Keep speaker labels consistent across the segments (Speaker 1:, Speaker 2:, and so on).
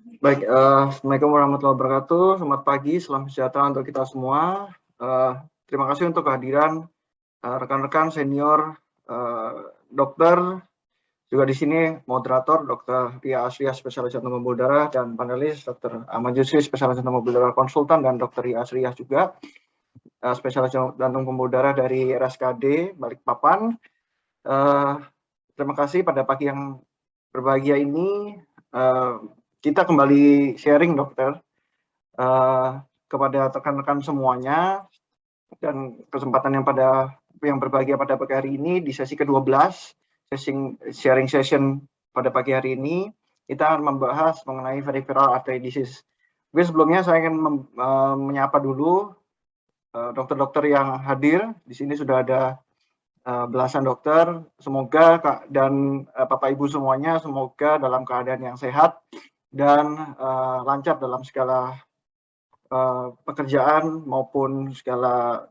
Speaker 1: Baik, Assalamualaikum warahmatullahi wabarakatuh. Selamat pagi, salam sejahtera untuk kita semua. Terima kasih untuk kehadiran rekan-rekan senior dokter, juga di sini moderator Dr. Ria Asriah, spesialis jantung pembuluh darah, dan panelis Dr. Ahmad Yusri, spesialis jantung pembuluh darah konsultan, dan Dr. Ria Asriah juga, spesialis jantung pembuluh darah dari RSKD Balikpapan. Terima kasih pada pagi yang berbahagia ini. Kita kembali sharing, dokter, kepada rekan-rekan semuanya, dan kesempatan yang berbahagia pada pagi hari ini di sesi ke-12, sharing session pada pagi hari ini, kita akan membahas mengenai peripheral artery disease. Oke, sebelumnya saya ingin menyapa dulu dokter-dokter yang hadir. Di sini sudah ada belasan dokter. Semoga Kak dan Bapak Ibu semuanya semoga dalam keadaan yang sehat dan lancar dalam segala pekerjaan maupun segala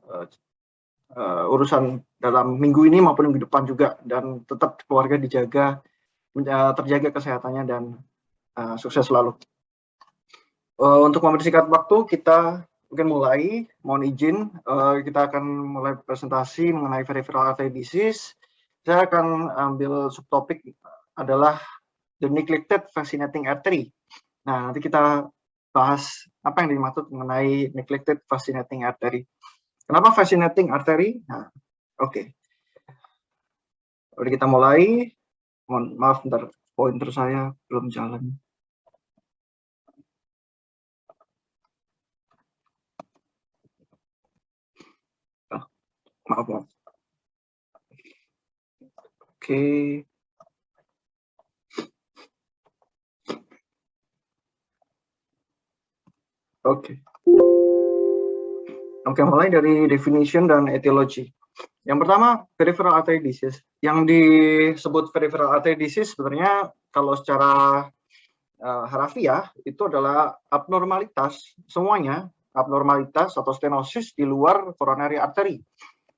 Speaker 1: urusan dalam minggu ini maupun minggu depan juga, dan tetap keluarga dijaga, terjaga kesehatannya, dan sukses selalu. Untuk mempersingkat waktu, kita mungkin mulai. Mohon izin, kita akan mulai presentasi mengenai peripheral artery disease. Saya akan ambil subtopik adalah the neglected fascinating artery. Nah, nanti kita bahas apa yang dimaksud mengenai neglected fascinating artery. Kenapa fascinating artery? Nah, oke. Udah kita mulai. Mohon maaf, bentar, pointer saya belum jalan. Maaf. Oke. Oke, mulai dari definition dan etiology. Yang pertama, peripheral artery disease. Yang disebut peripheral artery disease sebenarnya kalau secara harafiah itu adalah abnormalitas, semuanya abnormalitas atau stenosis di luar coronary artery,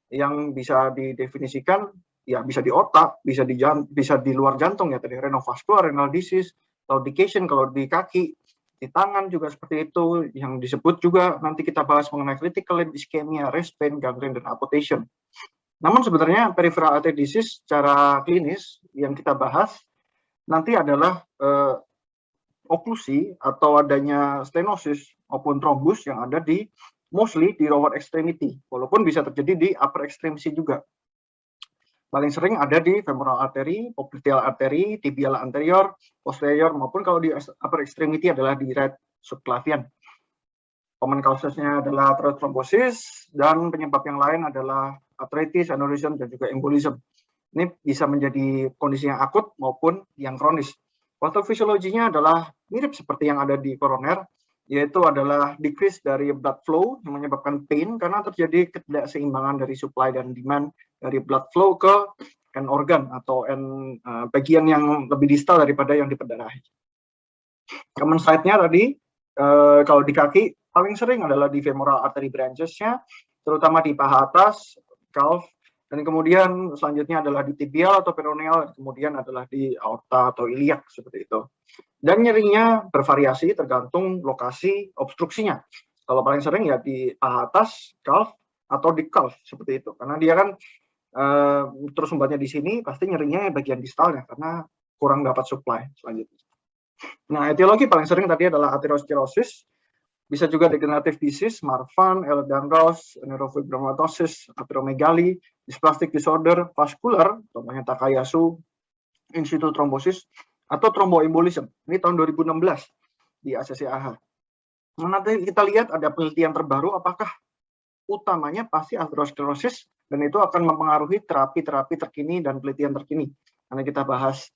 Speaker 1: yang bisa didefinisikan ya bisa di otak, bisa di luar jantung ya, tadi renovascular, renal disease, claudication kalau di kaki, di tangan juga seperti itu, yang disebut juga nanti kita bahas mengenai critical limb ischemia, rest pain, gangrene, dan amputation. Namun sebenarnya peripheral artery disease secara klinis yang kita bahas nanti adalah oklusi atau adanya stenosis maupun trombus yang ada di mostly di lower extremity, walaupun bisa terjadi di upper extremity juga. Paling sering ada di femoral artery, popliteal artery, tibial anterior, posterior, maupun kalau di upper extremity adalah di right subclavian. Common causesnya adalah thrombosis, dan penyebab yang lain adalah arthritis, aneurysm, dan juga embolism. Ini bisa menjadi kondisi yang akut maupun yang kronis. Patofisiologinya adalah mirip seperti yang ada di koroner, yaitu adalah decrease dari blood flow yang menyebabkan pain karena terjadi ketidakseimbangan dari supply dan demand dari blood flow ke end organ atau bagian yang lebih distal daripada yang diperdarahi. Common site-nya tadi, kalau di kaki paling sering adalah di femoral artery branches-nya, terutama di paha atas, calf, dan kemudian selanjutnya adalah di tibial atau peroneal, dan kemudian adalah di aorta atau iliac, seperti itu. Dan nyerinya bervariasi tergantung lokasi obstruksinya. Kalau paling sering ya di paha atas, calf, atau di calf, seperti itu. Karena dia kan terus sumbatnya di sini, pasti nyerinya bagian distalnya, karena kurang dapat supply selanjutnya. Nah, etiologi paling sering tadi adalah atherosclerosis, bisa juga degenerative disease, Marfan, Ehlers-Danlos, neurofibromatosis, acromegaly, dysplastic disorder, vascular, contohnya Takayasu, in situ thrombosis, atau thromboembolism. Ini tahun 2016 di ACCAH. Nah, nanti kita lihat ada penelitian terbaru, apakah utamanya pasti atherosclerosis, dan itu akan mempengaruhi terapi-terapi terkini dan penelitian terkini. Nanti kita bahas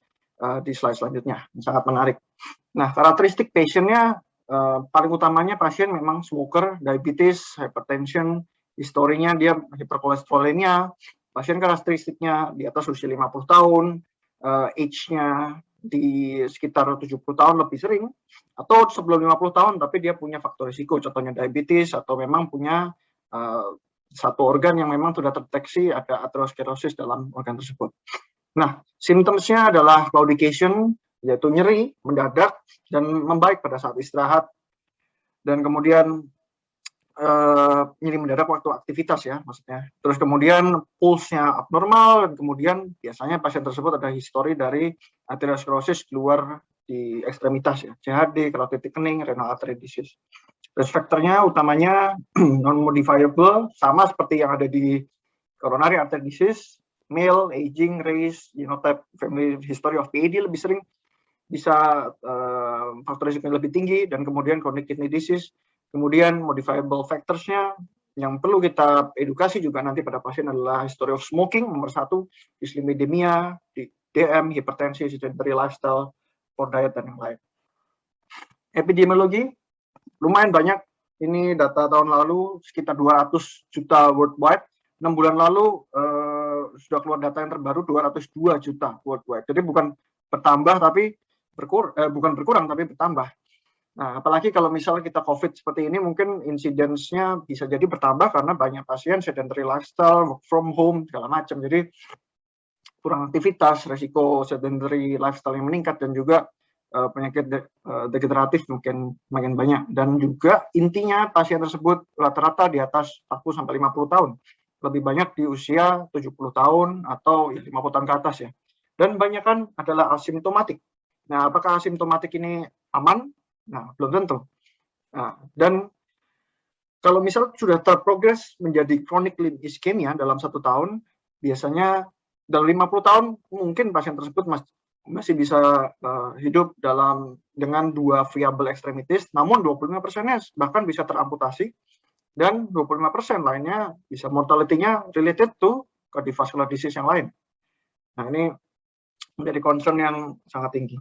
Speaker 1: di slide selanjutnya, sangat menarik. Nah, karakteristik patientnya paling utamanya pasien memang smoker, diabetes, hypertension, historinya dia hiperkolesterolemia, pasien karakteristiknya di atas usia 50 tahun, age-nya di sekitar 70 tahun lebih sering, atau sebelum 50 tahun tapi dia punya faktor risiko, contohnya diabetes, atau memang punya satu organ yang memang sudah terdeteksi ada atherosclerosis dalam organ tersebut. Nah, symptoms-nya adalah claudication, yaitu nyeri mendadak dan membaik pada saat istirahat, dan kemudian nyeri mendadak waktu aktivitas ya maksudnya. Terus kemudian pulsnya abnormal, dan kemudian biasanya pasien tersebut ada histori dari arteriosklerosis di luar di ekstremitas ya, CHD, carotid thickening, renal artery disease. Risk factor-nya utamanya non-modifiable, sama seperti yang ada di coronary artery disease, male, aging, race, genotype, family history of PAD lebih sering, bisa faktor risikonya lebih tinggi, dan kemudian chronic kidney disease. Kemudian modifiable factors-nya yang perlu kita edukasi juga nanti pada pasien adalah history of smoking, nomor 1, dyslipidemia, DM, hipertensi, sedentary lifestyle, poor diet, dan yang lain. Epidemiologi, lumayan banyak. Ini data tahun lalu sekitar 200 juta worldwide. 6 bulan lalu sudah keluar data yang terbaru 202 juta worldwide. Jadi bukan bertambah tapi bukan berkurang tapi bertambah. Nah, apalagi kalau misalnya kita COVID seperti ini, mungkin insidence-nya bisa jadi bertambah karena banyak pasien sedentary lifestyle, work from home, segala macam. Jadi kurang aktivitas, resiko sedentary lifestyle yang meningkat, dan juga penyakit degeneratif mungkin makin banyak. Dan juga intinya pasien tersebut rata-rata di atas 40-50 tahun. Lebih banyak di usia 70 tahun atau 50 tahun ke atas ya. Dan kebanyakan adalah asimptomatik. Nah, apakah asimptomatik ini aman? Nah, belum tentu. Nah, dan kalau misal sudah terprogres menjadi chronic limb ischemia dalam 1 tahun, biasanya dalam 50 tahun mungkin pasien tersebut masih bisa hidup dengan 2 viable extremities, namun 25%-nya bahkan bisa teramputasi, dan 25% lainnya bisa mortality-nya related to cardiovascular disease yang lain. Nah, ini menjadi concern yang sangat tinggi.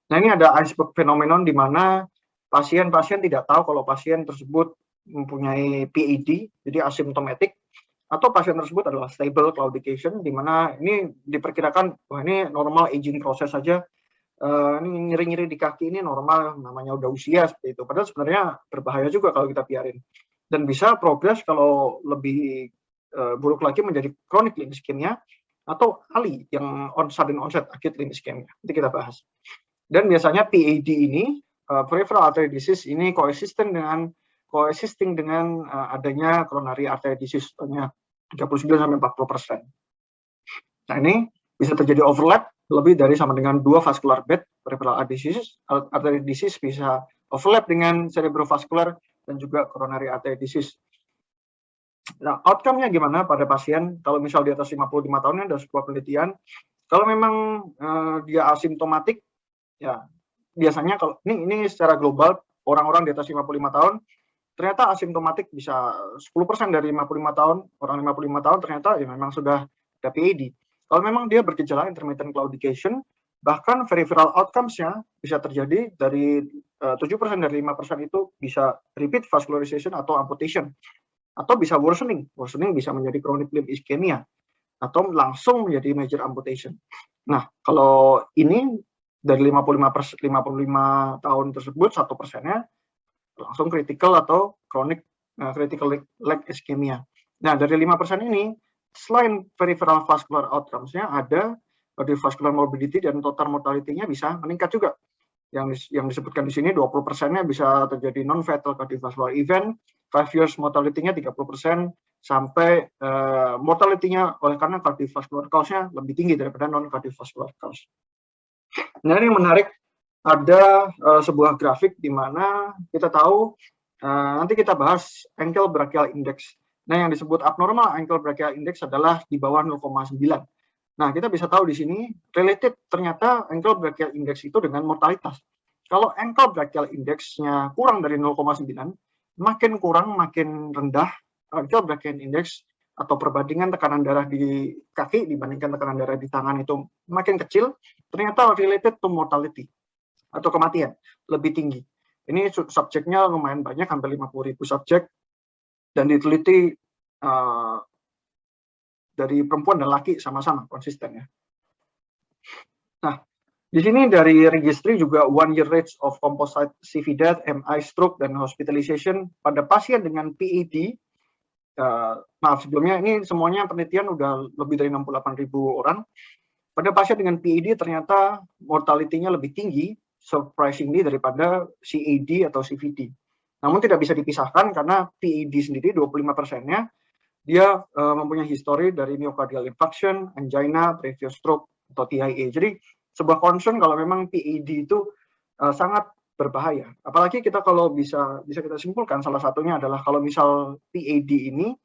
Speaker 1: Nah, ini ada iceberg phenomenon di mana pasien-pasien tidak tahu kalau pasien tersebut mempunyai PAD, jadi asymptomatic, atau pasien tersebut adalah stable claudication, di mana ini diperkirakan, wah ini normal aging process saja, ini nyeri-nyeri di kaki ini normal, namanya udah usia seperti itu. Padahal sebenarnya berbahaya juga kalau kita biarin. Dan bisa progres kalau lebih buruk lagi menjadi chronic limb ischemia, atau ALI, yang sudden onset acute limb ischemia. Nanti kita bahas. Dan biasanya PAD ini, peripheral artery disease ini coexisting dengan adanya coronary artery disease, hanya 39-40%. Nah, ini bisa terjadi overlap lebih dari sama dengan 2 vascular bed. Peripheral artery disease bisa overlap dengan cerebrovascular dan juga coronary artery disease. Nah, outcome-nya gimana pada pasien? Kalau misal di atas 55 tahun, ada sebuah penelitian, kalau memang dia asimptomatik, ya biasanya kalau ini secara global, orang-orang di atas 55 tahun, ternyata asimptomatik bisa 10% dari 55 tahun, orang 55 tahun ternyata ya memang sudah ada PAD. Kalau memang dia bergejala intermittent claudication, bahkan peripheral outcomes-nya bisa terjadi dari 7% dari 5% itu bisa repeat vascularization atau amputation. Atau bisa worsening bisa menjadi chronic limb ischemia, atau langsung menjadi major amputation. Nah, kalau ini dari 55 tahun tersebut, 1%-nya langsung critical atau chronic critical leg ischemia. Nah, dari 5% ini, selain peripheral vascular outcomes-nya, ada cardiovascular morbidity dan total mortality-nya bisa meningkat juga. Yang disebutkan di sini 20%-nya bisa terjadi non-fatal cardiovascular event, 5 years mortality-nya 30%, sampai mortality-nya oleh karena cardiovascular cause-nya lebih tinggi daripada non-cardiovascular cause. Nah, ini menarik, ada sebuah grafik di mana kita tahu, nanti kita bahas ankle brachial index. Nah, yang disebut abnormal ankle brachial index adalah di bawah 0,9. Nah, kita bisa tahu di sini related ternyata ankle brachial index itu dengan mortalitas. Kalau ankle brachial index-nya kurang dari 0,9, makin kurang, makin rendah ankle brachial index atau perbandingan tekanan darah di kaki dibandingkan tekanan darah di tangan itu makin kecil, ternyata related to mortality atau kematian lebih tinggi. Ini subjeknya lumayan banyak, hampir 50.000 subjek, dan diteliti dari perempuan dan laki sama-sama konsisten ya. Nah, di sini dari registry juga 1 year rates of composite CV death, MI, stroke, dan hospitalization pada pasien dengan PAD. Maaf sebelumnya, ini semuanya penelitian udah lebih dari 68.000 orang. pada pasien dengan PAD ternyata mortality-nya lebih tinggi, surprisingly, daripada CAD atau CVD. Namun tidak bisa dipisahkan karena PAD sendiri 25%-nya dia mempunyai histori dari myocardial infarction, angina, previous stroke, atau TIA. Jadi sebuah concern kalau memang PAD itu sangat berbahaya. Apalagi kita kalau bisa kita simpulkan salah satunya adalah kalau misal PAD ini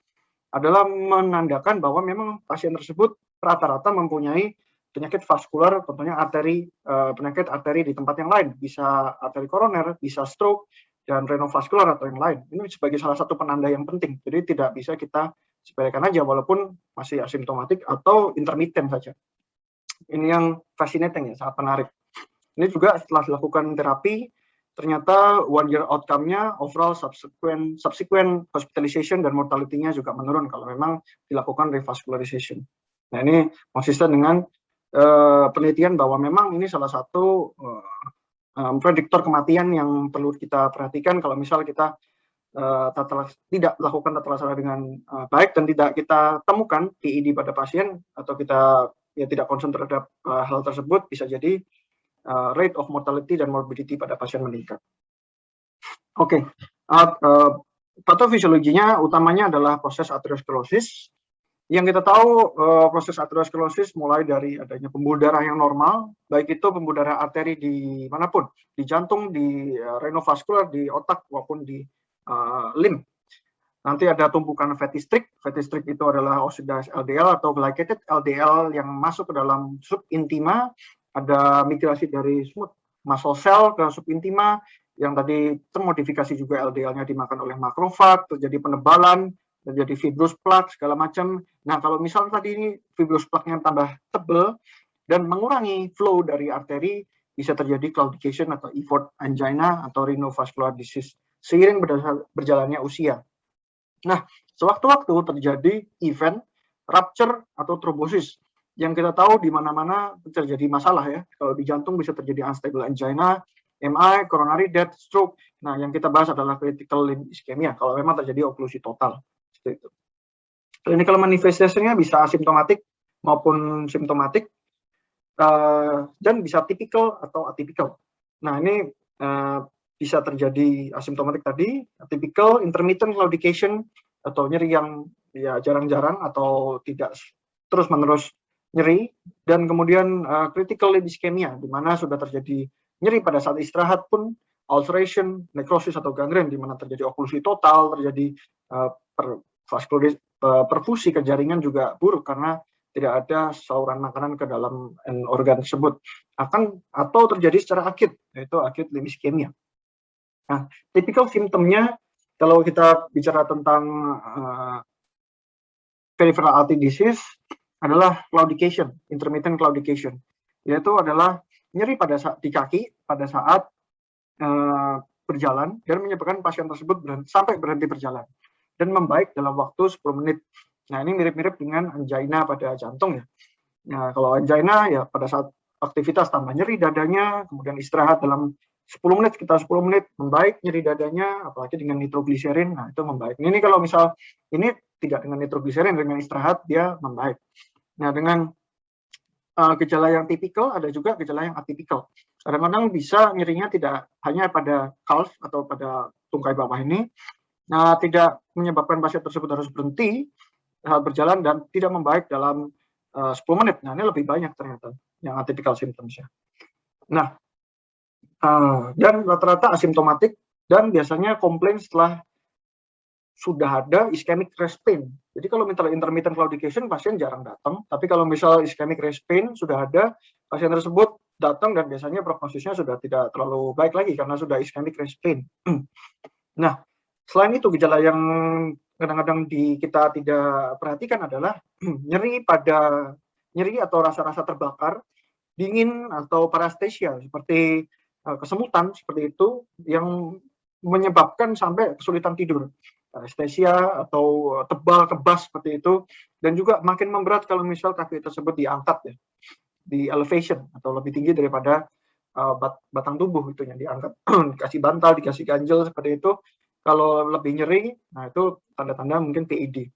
Speaker 1: adalah menandakan bahwa memang pasien tersebut rata-rata mempunyai penyakit vaskular, contohnya penyakit arteri di tempat yang lain, bisa arteri koroner, bisa stroke, dan renovaskular atau yang lain. Ini sebagai salah satu penanda yang penting. Jadi tidak bisa kita sepelekan aja walaupun masih asimptomatik atau intermittent saja. Ini yang fascinating ya, sangat menarik. Ini juga setelah dilakukan terapi, ternyata 1 year outcome-nya overall subsequent hospitalization dan mortality-nya juga menurun kalau memang dilakukan revascularization. Nah, ini konsisten dengan penelitian bahwa memang ini salah satu prediktor kematian yang perlu kita perhatikan kalau misal kita tidak melakukan tata laksana dengan baik dan tidak kita temukan PID pada pasien atau kita tidak concern terhadap hal tersebut, bisa jadi rate of mortality dan morbidity pada pasien meningkat. Oke, patofisiologinya utamanya adalah proses aterosklerosis. Yang kita tahu proses aterosklerosis mulai dari adanya pembuluh darah yang normal, baik itu pembuluh darah arteri di manapun, di jantung, di renovaskular, di otak maupun di limb. Nanti ada tumpukan fatty streak. Fatty streak itu adalah oxidized LDL atau glycated LDL yang masuk ke dalam subintima. Ada migrasi dari smooth muscle cell ke subintima yang tadi termodifikasi juga LDL-nya dimakan oleh makrofag, terjadi penebalan, terjadi fibrous plaque segala macam. Nah, kalau misalnya tadi ini fibrous plaque-nya tambah tebal dan mengurangi flow dari arteri, bisa terjadi claudication atau effort angina atau renovascular disease seiring berjalannya usia. Nah, sewaktu-waktu terjadi event rupture atau trombosis yang kita tahu di mana-mana terjadi masalah ya. Kalau di jantung bisa terjadi unstable angina, MI, coronary death, stroke. Nah, yang kita bahas adalah critical limb ischemia kalau memang terjadi oklusi total. Seperti itu. Clinical manifestasinya bisa asimptomatik maupun simptomatik dan bisa tipikal atau atipikal. Nah, ini bisa terjadi asimptomatik tadi, typical intermittent claudication atau nyeri yang ya jarang-jarang atau tidak terus-menerus nyeri, dan kemudian critical limb ischemia di mana sudah terjadi nyeri pada saat istirahat pun, ulceration, necrosis atau gangren di mana terjadi oklusi total, terjadi perfusi ke jaringan juga buruk karena tidak ada saluran makanan ke dalam organ tersebut, atau terjadi secara akut, yaitu acute limb ischemia. Nah, typical simptomnya kalau kita bicara tentang peripheral artery disease adalah claudication, intermittent claudication, yaitu adalah nyeri di kaki pada saat berjalan dan menyebabkan pasien tersebut sampai berhenti berjalan dan membaik dalam waktu 10 menit. Nah, ini mirip-mirip dengan angina pada jantung ya. Nah, kalau angina ya pada saat aktivitas tambah nyeri dadanya, kemudian istirahat dalam 10 menit, sekitar 10 menit membaik nyeri dadanya, apalagi dengan nitrogliserin, nah itu membaik. Ini kalau misal ini tidak dengan nitrogliserin, dengan istirahat dia membaik. Nah, dengan gejala yang tipikal, ada juga gejala yang atipikal. Kadang-kadang bisa nyerinya tidak hanya pada calf atau pada tungkai bawah ini, nah tidak menyebabkan pasien tersebut harus berhenti saat berjalan dan tidak membaik dalam 10 menit. Nah, ini lebih banyak ternyata yang atypical symptoms-nya. Nah, dan rata-rata asimptomatik dan biasanya komplain setelah sudah ada ischemic rest pain. Jadi kalau misalnya intermittent claudication pasien jarang datang, tapi kalau misal ischemic rest pain sudah ada, pasien tersebut datang dan biasanya prognosisnya sudah tidak terlalu baik lagi karena sudah ischemic rest pain. Nah, selain itu gejala yang kadang-kadang kita tidak perhatikan adalah nyeri atau rasa-rasa terbakar, dingin atau paresthesia seperti kesemutan seperti itu yang menyebabkan sampai kesulitan tidur, paresthesia atau tebal kebas seperti itu, dan juga makin memberat kalau misal kaki tersebut diangkat ya, di elevation atau lebih tinggi daripada batang tubuh itu yang diangkat, dikasih bantal, dikasih ganjel seperti itu. Kalau lebih nyeri, nah itu tanda-tanda mungkin PID.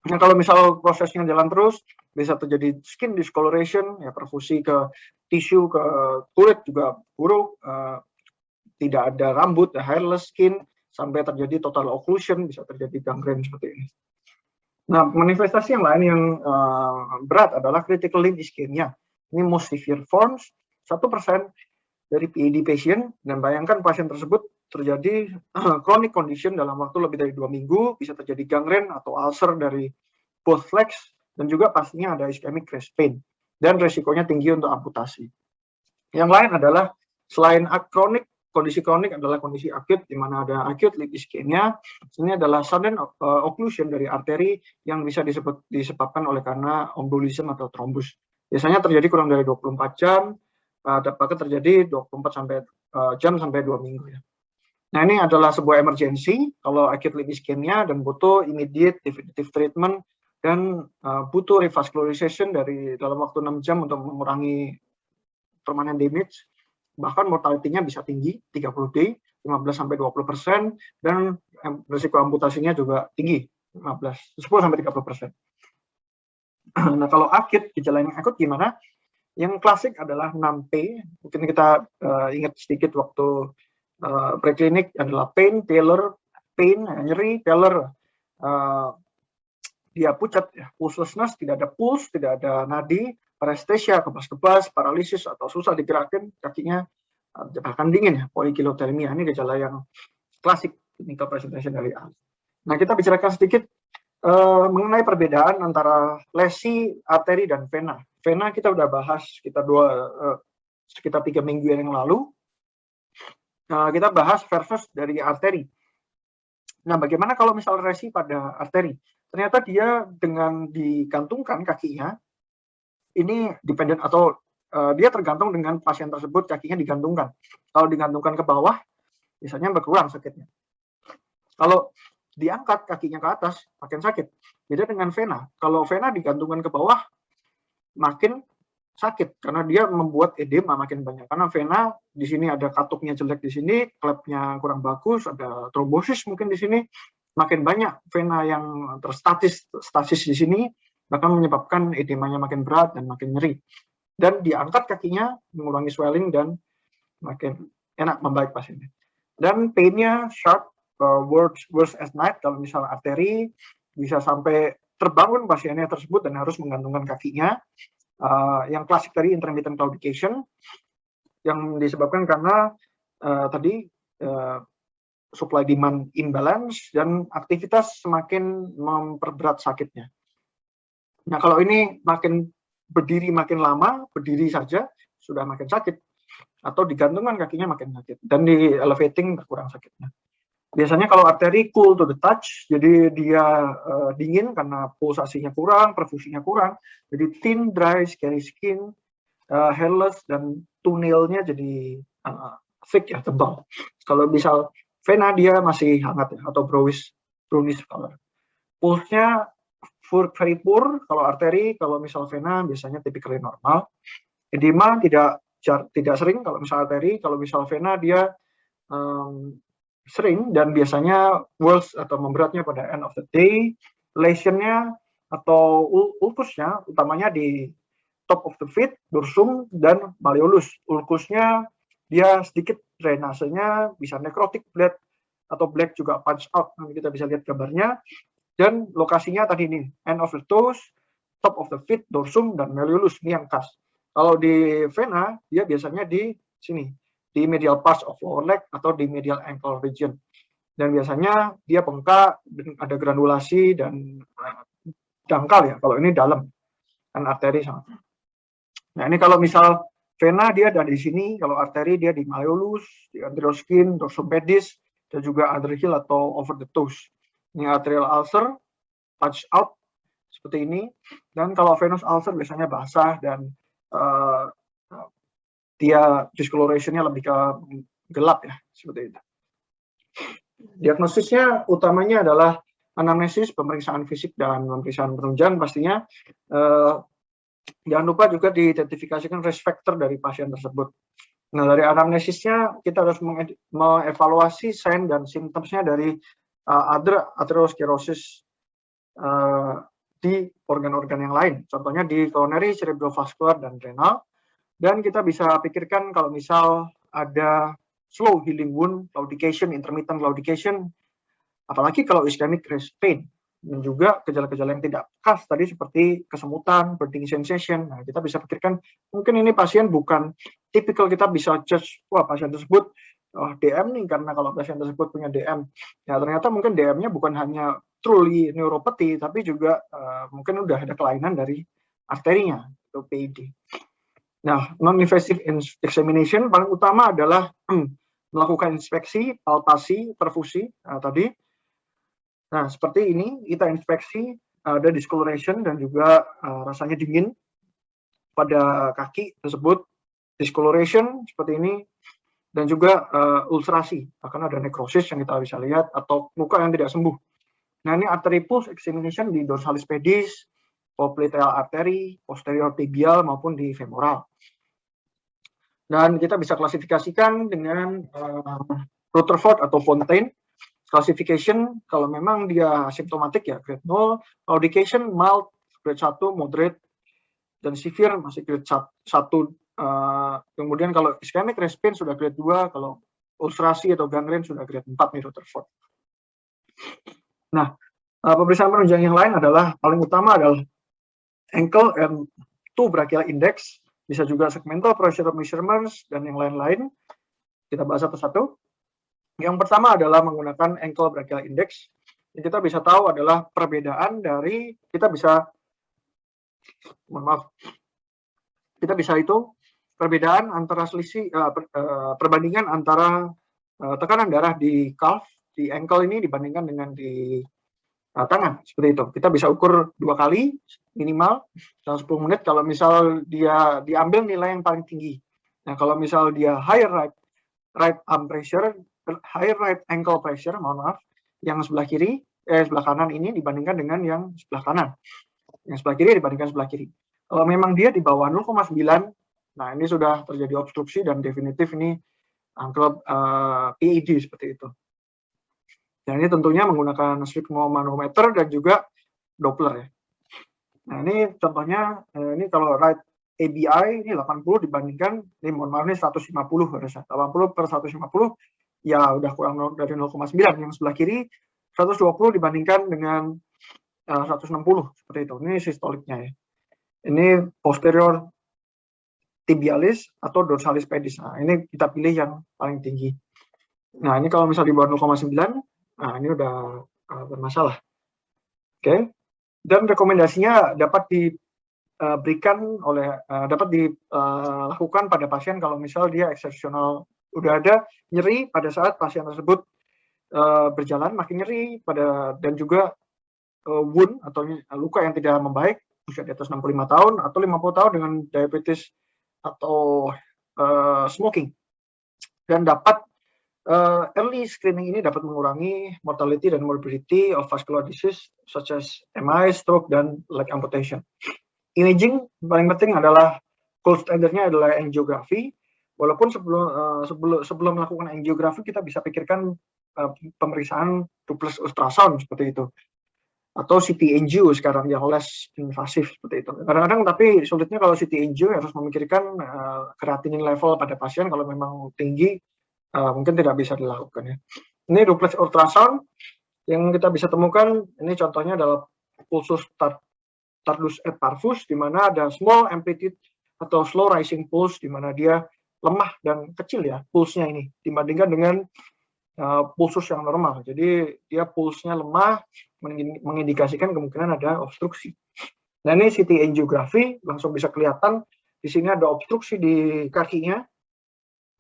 Speaker 1: Nah, kalau misal prosesnya jalan terus, bisa terjadi skin discoloration, ya perfusi ke tisu, ke kulit juga buruk, tidak ada rambut, hairless skin, sampai terjadi total occlusion, bisa terjadi gangren seperti ini. Nah, manifestasi yang lain yang berat adalah critical limb ischemia. Ini most severe forms, 1% dari PAD patient, dan bayangkan pasien tersebut terjadi chronic condition dalam waktu lebih dari 2 minggu, bisa terjadi gangren atau ulcer dari both legs, dan juga pastinya ada ischemic chest pain, dan resikonya tinggi untuk amputasi. Yang lain adalah selain kronik, kondisi kronik adalah kondisi akut, di mana ada acute limb ischemia. Ini adalah sudden occlusion dari arteri yang bisa disebabkan oleh karena embolism atau trombus. Biasanya terjadi kurang dari 24 jam, bahkan terjadi 24 jam sampai 2 minggu ya. Nah, ini adalah sebuah emergency kalau acute limb ischemia dan butuh immediate definitive treatment dan butuh revascularization dari dalam waktu 6 jam untuk mengurangi permanent damage. Bahkan mortality-nya bisa tinggi, 30 day, 15-20%, dan risiko amputasinya juga tinggi, 10-30%. Nah, kalau akut, gejala yang akut gimana? Yang klasik adalah 6P, mungkin kita ingat sedikit waktu preklinik adalah pain, pallor, pain, nyeri, pallor, dia pucat, ya, pulselessness, tidak ada pulse, tidak ada nadi, paresthesia, kebas-kebas, paralisis atau susah digerakkan, kakinya bahkan dingin ya, poikilotermia. Ini gejala yang klasik clinical presentation dari ALS. Nah, kita bicarakan sedikit mengenai perbedaan antara lesi arteri dan vena. Vena kita udah bahas sekitar 3 minggu yang lalu. Kita bahas versus dari arteri. Nah, bagaimana kalau misal resi pada arteri? Ternyata dia dengan digantungkan kakinya, ini dependent atau dia tergantung dengan pasien tersebut, kakinya digantungkan. Kalau digantungkan ke bawah, biasanya berkurang sakitnya. Kalau diangkat kakinya ke atas, makin sakit. Beda dengan vena. Kalau vena digantungkan ke bawah, makin sakit karena dia membuat edema makin banyak. Karena vena di sini ada katupnya jelek di sini, klepnya kurang bagus, ada trombosis mungkin di sini, makin banyak vena yang stasis di sini, bahkan menyebabkan edemanya makin berat dan makin nyeri. Dan diangkat kakinya, mengurangi swelling dan makin enak membaik pasiennya. Dan pain-nya sharp, worse as night. Kalau misalnya arteri bisa sampai terbangun pasiennya tersebut dan harus menggantungkan kakinya. Yang klasik tadi intermittent claudication yang disebabkan karena tadi supply demand imbalance dan aktivitas semakin memperberat sakitnya. Nah, kalau ini makin berdiri makin lama, berdiri saja sudah makin sakit, atau digantungkan kakinya makin sakit, dan di elevating berkurang sakitnya. Biasanya kalau arteri cool to the touch, jadi dia dingin karena pulsasinya kurang, perfusinya kurang, jadi thin, dry, scary skin, hairless, dan toenail-nya jadi thick ya, tebal. Kalau misal vena dia masih hangat ya, atau brownish color. Pulse-nya very poor kalau arteri, kalau misal vena biasanya typically normal. Edema tidak sering kalau misal arteri, kalau misal vena dia sering dan biasanya worse atau memberatnya pada end of the day. Lesionnya atau ulkusnya utamanya di top of the feet, dorsum, dan malleolus. Ulkusnya dia sedikit drainasenya, bisa necrotic bleed atau bleed juga punch out. Nanti kita bisa lihat gambarnya. Dan lokasinya tadi ini, end of the toes, top of the feet, dorsum, dan malleolus. Ini yang khas. Kalau di vena, dia biasanya di sini, di medial parts of lower leg atau di medial ankle region. Dan biasanya dia bengkak, ada granulasi dan dangkal ya, kalau ini dalam, kan arteri sama. Nah, ini kalau misal vena dia ada di sini, kalau arteri dia di malleolus, di anterior skin, dorsum pedis, dan juga underhill atau over the toes. Ini arterial ulcer, punch out, seperti ini. Dan kalau venous ulcer biasanya basah dan dia discoloration-nya lebih ke gelap ya, seperti itu. Diagnosisnya utamanya adalah anamnesis, pemeriksaan fisik, dan pemeriksaan penunjang pastinya. Jangan lupa juga diidentifikasikan risk factor dari pasien tersebut. Nah, dari anamnesisnya kita harus mengevaluasi sign dan symptoms-nya dari other atherosclerosis di organ-organ yang lain, contohnya di coronary, cerebrovascular, dan renal. Dan kita bisa pikirkan kalau misal ada slow healing wound, claudication, intermittent claudication, apalagi kalau ischemic chest pain, dan juga gejala-gejala yang tidak khas tadi seperti kesemutan, burning sensation. Nah, kita bisa pikirkan mungkin ini pasien bukan tipikal, kita bisa judge, wah pasien tersebut DM nih, karena kalau pasien tersebut punya DM, ya ternyata mungkin DM-nya bukan hanya truly neuropathy, tapi juga mungkin udah ada kelainan dari arterinya, atau PID. Nah, non-invasive examination paling utama adalah melakukan inspeksi, palpasi, perfusi tadi. Nah, seperti ini kita inspeksi, ada discoloration dan juga rasanya dingin pada kaki tersebut, discoloration seperti ini, dan juga ulcerasi, akan ada necrosis yang kita bisa lihat, atau luka yang tidak sembuh. Nah, ini artery pulse examination di dorsalis pedis, popliteal artery, posterior tibial, maupun di femoral. Dan kita bisa klasifikasikan dengan Rutherford atau Fontaine classification. Kalau memang dia simptomatik ya grade 0, claudication mild grade 1, moderate, dan severe masih grade 1. Kemudian kalau ischemic chest pain sudah grade 2, kalau ulcerasi atau gangrene sudah grade 4 nih Rutherford. Nah, pemeriksaan penunjang yang lain adalah paling utama adalah ankle and toe brachial index, bisa juga segmental pressure measurements, dan yang lain-lain. Kita bahas satu-satu. Yang pertama adalah menggunakan ankle brachial index. Yang kita bisa tahu adalah perbedaan dari, kita bisa itu perbedaan antara selisih, perbandingan antara tekanan darah di calf, di ankle ini dibandingkan dengan di tangan, seperti itu. Kita bisa ukur 2 kali minimal dalam 10 menit kalau misal dia diambil nilai yang paling tinggi. Nah, kalau misal dia higher right arm pressure, higher right ankle pressure, mohon maaf, yang sebelah kiri, sebelah kanan ini dibandingkan dengan yang sebelah kanan. Yang sebelah kiri dibandingkan sebelah kiri. Kalau memang dia di bawah 0,9, nah ini sudah terjadi obstruksi dan definitif ini anggap PID seperti itu. Dan ini tentunya menggunakan sphygmomanometer dan juga Doppler ya. Nah, ini contohnya, ini kalau right ABI ini 80 dibandingkan, ini mohon maaf ini 150 harusnya. 80 per 150 ya udah kurang dari 0,9. Yang sebelah kiri 120 dibandingkan dengan 160 seperti itu. Ini sistoliknya ya. Ini posterior tibialis atau dorsalis pedis. Nah, ini kita pilih yang paling tinggi. Nah, ini kalau misal di bawah 0,9, nah ini udah bermasalah. Oke. Dan rekomendasinya dapat diberikan dapat dilakukan pada pasien kalau misal dia eksepsional, udah ada nyeri pada saat pasien tersebut berjalan, makin nyeri dan juga wound atau luka yang tidak membaik, usia di atas 65 tahun atau 50 tahun dengan diabetes atau smoking. Dan dapat early screening ini dapat mengurangi mortality dan morbidity of vascular disease such as MI, stroke, dan leg amputation. Imaging paling penting adalah gold standardnya adalah angiografi. Walaupun sebelum melakukan angiografi kita bisa pikirkan pemeriksaan duplex ultrasound seperti itu, atau CT angio sekarang yang less invasif seperti itu. Kadang-kadang tapi sulitnya kalau CT angio harus memikirkan creatinine level pada pasien kalau memang tinggi. Mungkin tidak bisa dilakukan ya. Ini duplex ultrasound yang kita bisa temukan, ini contohnya adalah pulsus tardus et parvus, di mana ada small amplitude atau slow rising pulse, di mana dia lemah dan kecil ya pulsnya ini, dibandingkan dengan pulsus yang normal. Jadi dia pulsnya lemah, mengindikasikan kemungkinan ada obstruksi. Nah, ini CT angiografi, langsung bisa kelihatan, di sini ada obstruksi di kakinya,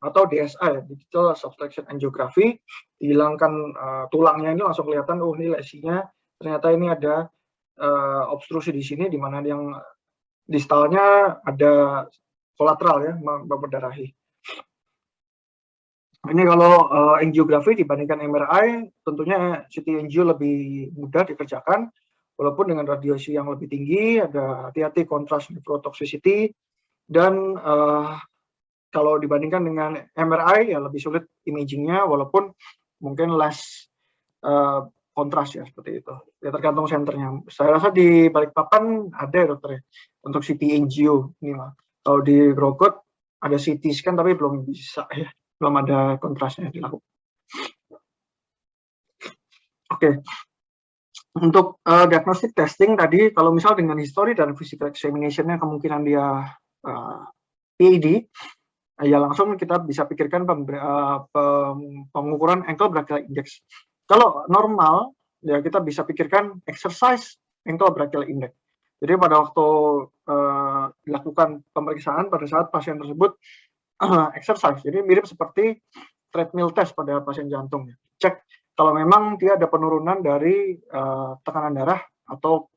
Speaker 1: atau DSA, digital subtraction angiography, dihilangkan tulangnya ini langsung kelihatan, oh ini lesinya, ternyata ini ada obstruksi di sini, di mana yang distalnya ada kolateral ya, berdarahi. Ini kalau angiografi dibandingkan MRI, tentunya CT angio lebih mudah dikerjakan, walaupun dengan radiasi yang lebih tinggi, ada hati-hati kontras nephrotoxicity, dan kalau dibandingkan dengan MRI ya lebih sulit imagingnya, walaupun mungkin less kontras ya, seperti itu. Ya tergantung senternya. Saya rasa di Balikpapan ada ya dokter ya, untuk CT angio ini lah. Kalau di Grogot ada CT scan tapi belum bisa ya, belum ada kontrasnya dilakukan. Oke. Untuk diagnostic testing tadi, kalau misal dengan history dan physical examination-nya kemungkinan dia PAD, ya langsung kita bisa pikirkan pengukuran ankle brachial index. Kalau normal, ya kita bisa pikirkan exercise ankle brachial index. Jadi pada waktu dilakukan pemeriksaan pada saat pasien tersebut exercise, jadi mirip seperti treadmill test pada pasien jantung. Cek kalau memang dia ada penurunan dari tekanan darah atau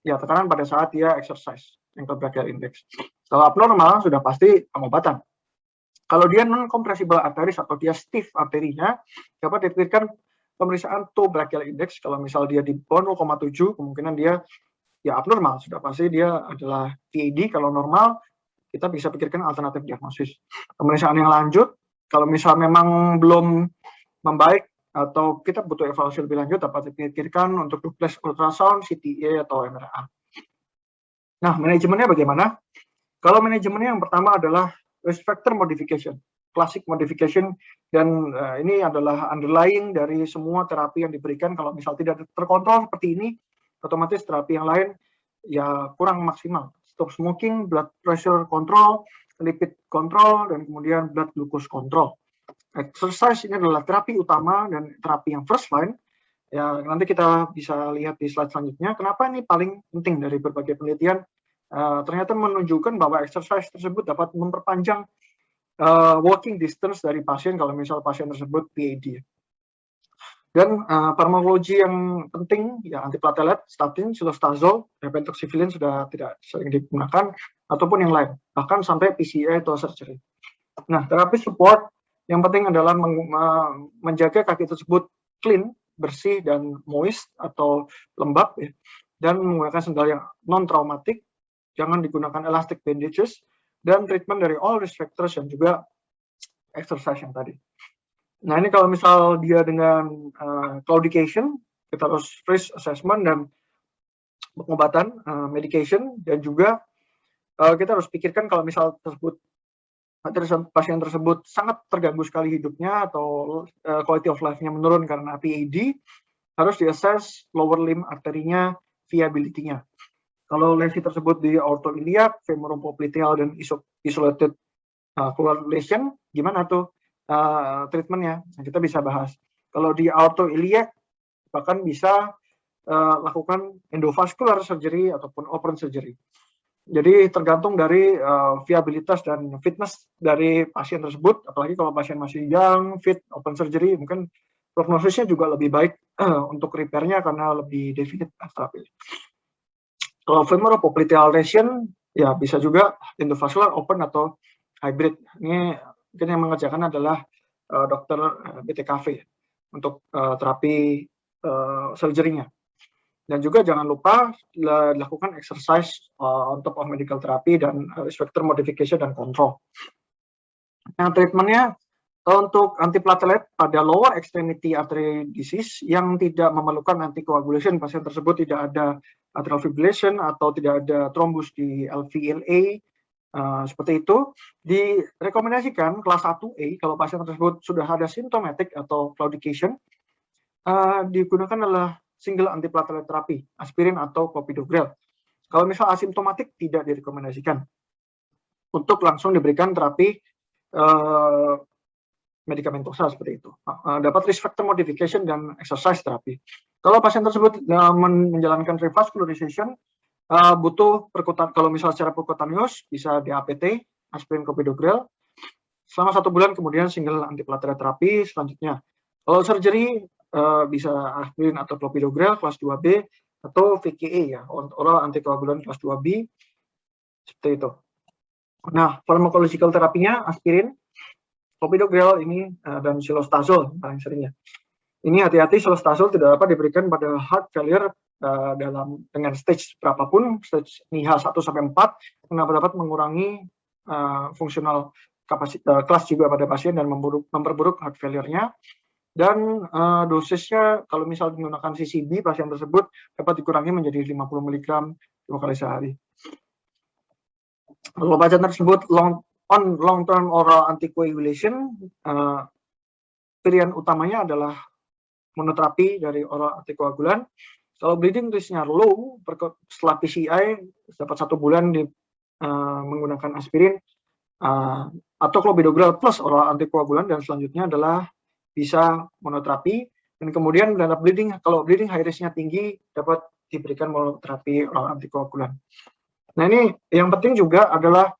Speaker 1: ya tekanan pada saat dia exercise, ankle brachial index. Kalau abnormal sudah pasti pengobatan. Kalau dia non-compressible arteries atau dia stiff arterinya, dapat dipikirkan pemeriksaan toe brachial index. Kalau misal dia di bawah 0,7, kemungkinan dia ya abnormal. Sudah pasti dia adalah PAD. Kalau normal, kita bisa pikirkan alternatif diagnosis. Pemeriksaan yang lanjut, kalau misal memang belum membaik atau kita butuh evaluasi lebih lanjut, dapat dipikirkan untuk duplex ultrasound, CTA, atau MRA. Nah, manajemennya bagaimana? Kalau manajemennya yang pertama adalah risk factor modification, classic modification, dan ini adalah underlying dari semua terapi yang diberikan. Kalau misal tidak terkontrol seperti ini, otomatis terapi yang lain ya kurang maksimal. Stop smoking, blood pressure control, lipid control, dan kemudian blood glucose control. Exercise ini adalah terapi utama dan terapi yang first line. Ya, nanti kita bisa lihat di slide selanjutnya. Kenapa ini paling penting dari berbagai penelitian? Ternyata menunjukkan bahwa exercise tersebut dapat memperpanjang walking distance dari pasien kalau misal pasien tersebut PAD. Dan farmakologi yang penting ya antiplatelet, statin, silostazol, pentoxifilin sudah tidak sering digunakan ataupun yang lain, bahkan sampai PCA atau surgery. Nah, terapi support yang penting adalah menjaga kaki tersebut clean, bersih dan moist atau lembab ya, dan menggunakan sendal yang non traumatik. Jangan digunakan elastic bandages, dan treatment dari all risk factors yang juga exercise yang tadi. Nah, ini kalau misal dia dengan claudication, kita harus risk assessment dan pengobatan, medication, dan juga kita harus pikirkan kalau misal pasien tersebut sangat terganggu sekali hidupnya atau quality of life-nya menurun karena PAD, harus di-assess lower limb arterinya, viability-nya. Kalau lesi tersebut di aortoiliac, femoropopliteal, dan isolated coagulation, gimana tuh treatmentnya? Nah, kita bisa bahas. Kalau di aortoiliac, bahkan bisa lakukan endovascular surgery ataupun open surgery. Jadi tergantung dari viabilitas dan fitness dari pasien tersebut, apalagi kalau pasien masih young, fit, open surgery, mungkin prognosisnya juga lebih baik untuk repair-nya karena lebih definite terapi. Kalau femoropopliteal lesion, ya bisa juga endovascular open atau hybrid. Ini mungkin yang mengerjakan adalah dokter BTKV untuk terapi surgery-nya. Dan juga jangan lupa dilakukan exercise on top of medical therapy dan risk factor modification dan control. Nah, treatmentnya untuk antiplatelet pada lower extremity artery disease yang tidak memerlukan anticoagulation, pasien tersebut tidak ada atrial fibrillation atau tidak ada trombus di LVLA, seperti itu, direkomendasikan kelas 1A kalau pasien tersebut sudah ada symptomatic atau claudication, digunakan adalah single antiplatelet terapi, aspirin atau clopidogrel. Kalau misal asimptomatik tidak direkomendasikan untuk langsung diberikan terapi medikamentosa seperti itu. Dapat risk factor modification dan exercise terapi. Kalau pasien tersebut menjalankan revascularization, butuh perkutan, kalau misal secara perkutaneous bisa DAPT, aspirin clopidogrel, selama 1 bulan, kemudian single antiplatelet terapi selanjutnya. Kalau surgery bisa aspirin atau clopidogrel kelas 2B atau VKA ya, oral antikoagulan kelas 2B, seperti itu. Nah, pharmacological terapinya aspirin, clopidogrel ini dan silostazol paling seringnya. Ini hati-hati, silostazol tidak dapat diberikan pada heart failure dengan stage berapapun, stage NIHA 1 sampai 4, karena dapat mengurangi fungsional kapasitas kelas juga pada pasien dan memperburuk heart failure-nya. dan dosisnya kalau misal menggunakan CCB, pasien tersebut dapat dikurangi menjadi 50 mg 2 kali sehari. Kalau pasien tersebut long term oral anticoagulation, pilihan utamanya adalah monoterapi dari oral antikoagulan. Kalau bleeding risk-nya low, setelah PCI dapat 1 bulan menggunakan aspirin atau clopidogrel plus oral antikoagulan, dan selanjutnya adalah bisa monoterapi. Dan kemudian dalam bleeding, kalau bleeding high risk-nya tinggi, dapat diberikan monoterapi oral antikoagulan. Nah, ini yang penting juga adalah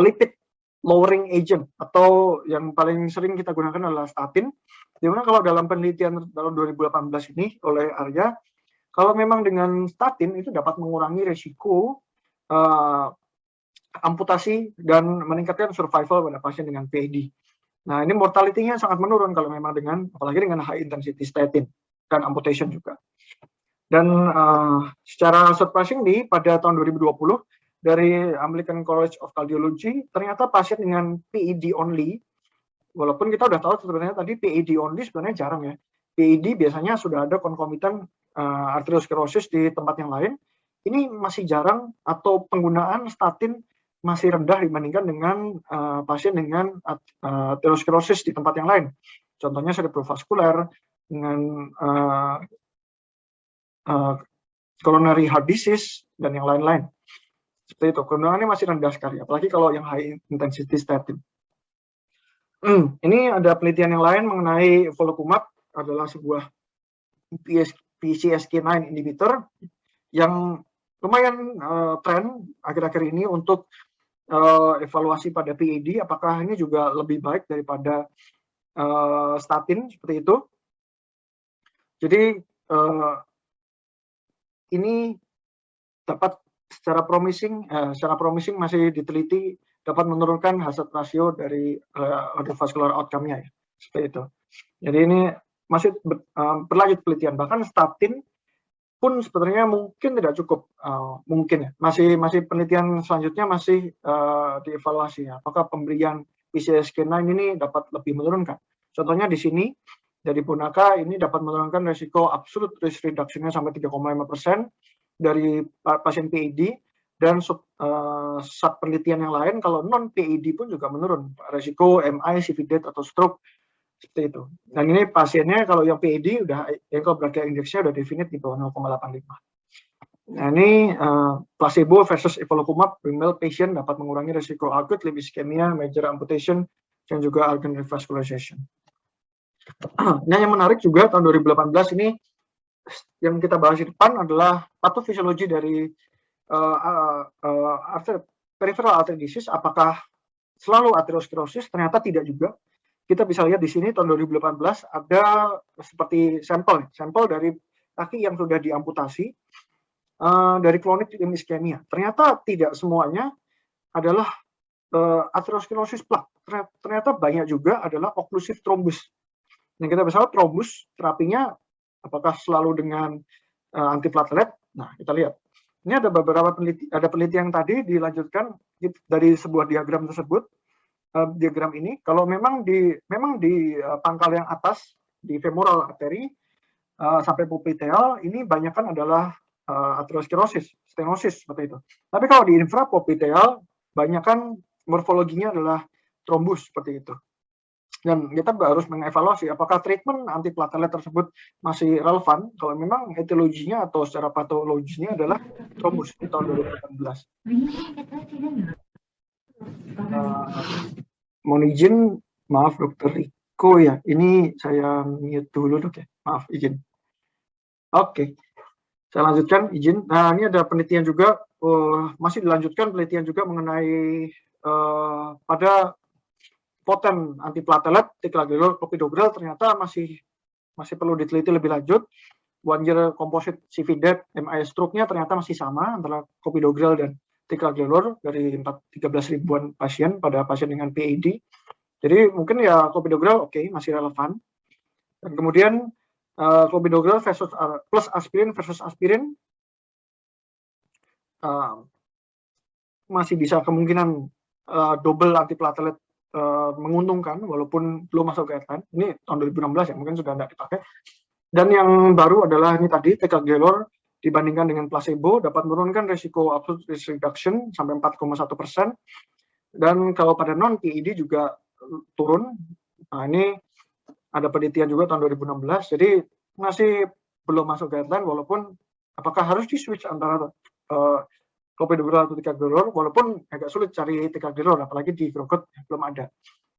Speaker 1: lipid lowering agent, atau yang paling sering kita gunakan adalah statin. Dimana kalau dalam penelitian tahun 2018 ini oleh Arya, kalau memang dengan statin itu dapat mengurangi risiko amputasi dan meningkatkan survival pada pasien dengan PAD. Nah, ini mortality-nya sangat menurun kalau memang apalagi dengan high intensity statin dan amputation juga. Dan secara surprisingly pada tahun 2020 dari American College of Cardiology, ternyata pasien dengan PED only, walaupun kita udah tahu sebenarnya tadi PED only sebenarnya jarang ya. PED biasanya sudah ada concomitant arteriosklerosis di tempat yang lain. Ini masih jarang, atau penggunaan statin masih rendah dibandingkan dengan pasien dengan arteriosklerosis di tempat yang lain. Contohnya cerebrovaskular dengan coronary heart disease dan yang lain-lain. Seperti itu, kegunaannya masih rendah sekali, apalagi kalau yang high intensity statin. Ini ada penelitian yang lain mengenai evolocumab, adalah sebuah PCSK9 inhibitor yang lumayan tren akhir-akhir ini untuk evaluasi pada PAD, apakah ini juga lebih baik daripada statin, seperti itu. Jadi ini dapat secara promising masih diteliti dapat menurunkan hazard ratio dari cardiovascular outcome-nya ya, seperti itu. Jadi ini masih berlanjut penelitian, bahkan statin pun sebenarnya mungkin tidak cukup, mungkin ya, masih penelitian selanjutnya masih dievaluasi ya, apakah pemberian PCSK9 ini dapat lebih menurunkan. Contohnya di sini dari Punaka ini dapat menurunkan risiko absolute risk reduction-nya sampai 3,5% dari pasien PAD, dan sub penelitian yang lain kalau non PAD pun juga menurun risiko MI, CV death atau stroke, seperti itu. Dan ini pasiennya kalau yang PAD udah echocardiographic index-nya udah definite di bawah 0,85. Nah, ini placebo versus evolocumab, female patient dapat mengurangi risiko acute limb ischemia, major amputation, dan juga organ revascularization. Nah, yang menarik juga tahun 2018 ini yang kita bahas di depan adalah patofisiologi dari peripheral artery disease. Apakah selalu arteriosklerosis? Ternyata tidak juga. Kita bisa lihat di sini tahun 2018 ada seperti sampel dari kaki yang sudah diamputasi dari chronic limb ischemia. Ternyata tidak semuanya adalah arteriosklerosis plaque. Ternyata banyak juga adalah occlusive thrombus. Nah, kita bisa lihat thrombus terapinya apakah selalu dengan antiplatelet. Nah, kita lihat. Ini ada beberapa penelitian yang tadi dilanjutkan dari sebuah diagram tersebut. Diagram ini, kalau memang di pangkal yang atas di femoral artery sampai popliteal, ini banyakkan adalah arteriosklerosis, stenosis seperti itu. Tapi kalau di infrapopliteal, banyakkan morfologinya adalah trombus seperti itu. Dan kita harus mengevaluasi apakah treatment antiplatelet tersebut masih relevan kalau memang etiologinya atau secara patologisnya adalah trombus di tahun 2018. Mohon izin, maaf Dokter Riko ya, ini saya mute dulu dok ya, maaf izin. Oke, saya lanjutkan izin. Nah, ini ada penelitian juga, masih dilanjutkan penelitian juga mengenai pada poten antiplatelet, ticagrelor, clopidogrel ternyata masih perlu diteliti lebih lanjut. One year composite CV death, MI stroke-nya ternyata masih sama antara clopidogrel dan ticagrelor dari 13 ribuan pasien pada pasien dengan PAD. Jadi mungkin ya clopidogrel oke, masih relevan. Dan kemudian clopidogrel versus plus aspirin versus aspirin masih bisa kemungkinan double antiplatelet menguntungkan walaupun belum masuk guideline. Ini tahun 2016 ya, mungkin sudah tidak dipakai. Dan yang baru adalah ini tadi, ticagrelor dibandingkan dengan placebo dapat menurunkan risiko absolute risk reduction sampai 4,1%. Dan kalau pada non-PED juga turun. Nah, ini ada penelitian juga tahun 2016. Jadi masih belum masuk guideline, walaupun apakah harus di-switch antara clopidogrel atau ticagrelor, walaupun agak sulit cari ticagrelor, apalagi di Grogot belum ada.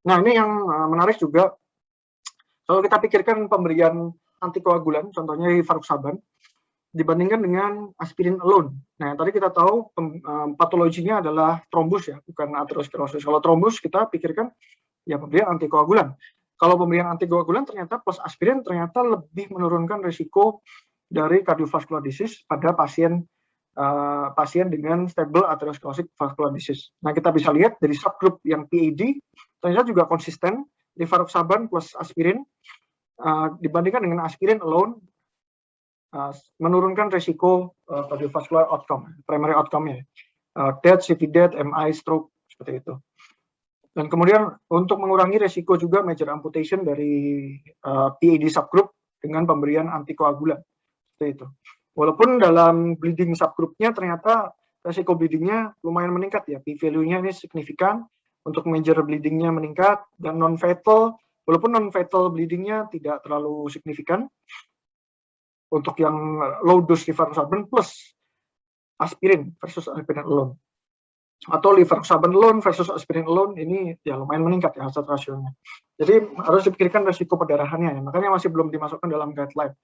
Speaker 1: Nah, ini yang menarik juga, kalau kita pikirkan pemberian antikoagulan, contohnya rivaroxaban, dibandingkan dengan aspirin alone. Nah, tadi kita tahu patologinya adalah trombus ya, bukan aterosklerosis. Kalau trombus kita pikirkan ya pemberian antikoagulan. Kalau pemberian antikoagulan ternyata plus aspirin ternyata lebih menurunkan risiko dari cardiovascular disease pada pasien dengan stable atherosclerotic vascular disease. Nah, kita bisa lihat dari subgroup yang PAD ternyata juga konsisten, rivaroxaban plus aspirin dibandingkan dengan aspirin alone menurunkan risiko cardiovascular outcome, primary outcome-nya, death, CV death, MI, stroke, seperti itu. Dan kemudian untuk mengurangi risiko juga major amputation dari PAD subgroup dengan pemberian antikoagulan, seperti itu. Walaupun dalam bleeding subgroupnya ternyata risiko bleedingnya lumayan meningkat ya, p-value-nya ini signifikan, untuk major bleedingnya meningkat, dan non-fatal, walaupun non-fatal bleedingnya tidak terlalu signifikan, untuk yang low dose rivaroxaban plus aspirin versus aspirin alone. Atau rivaroxaban alone versus aspirin alone, ini ya lumayan meningkat ya hazard rasionya. Jadi harus dipikirkan risiko perdarahannya ya, makanya masih belum dimasukkan dalam guideline.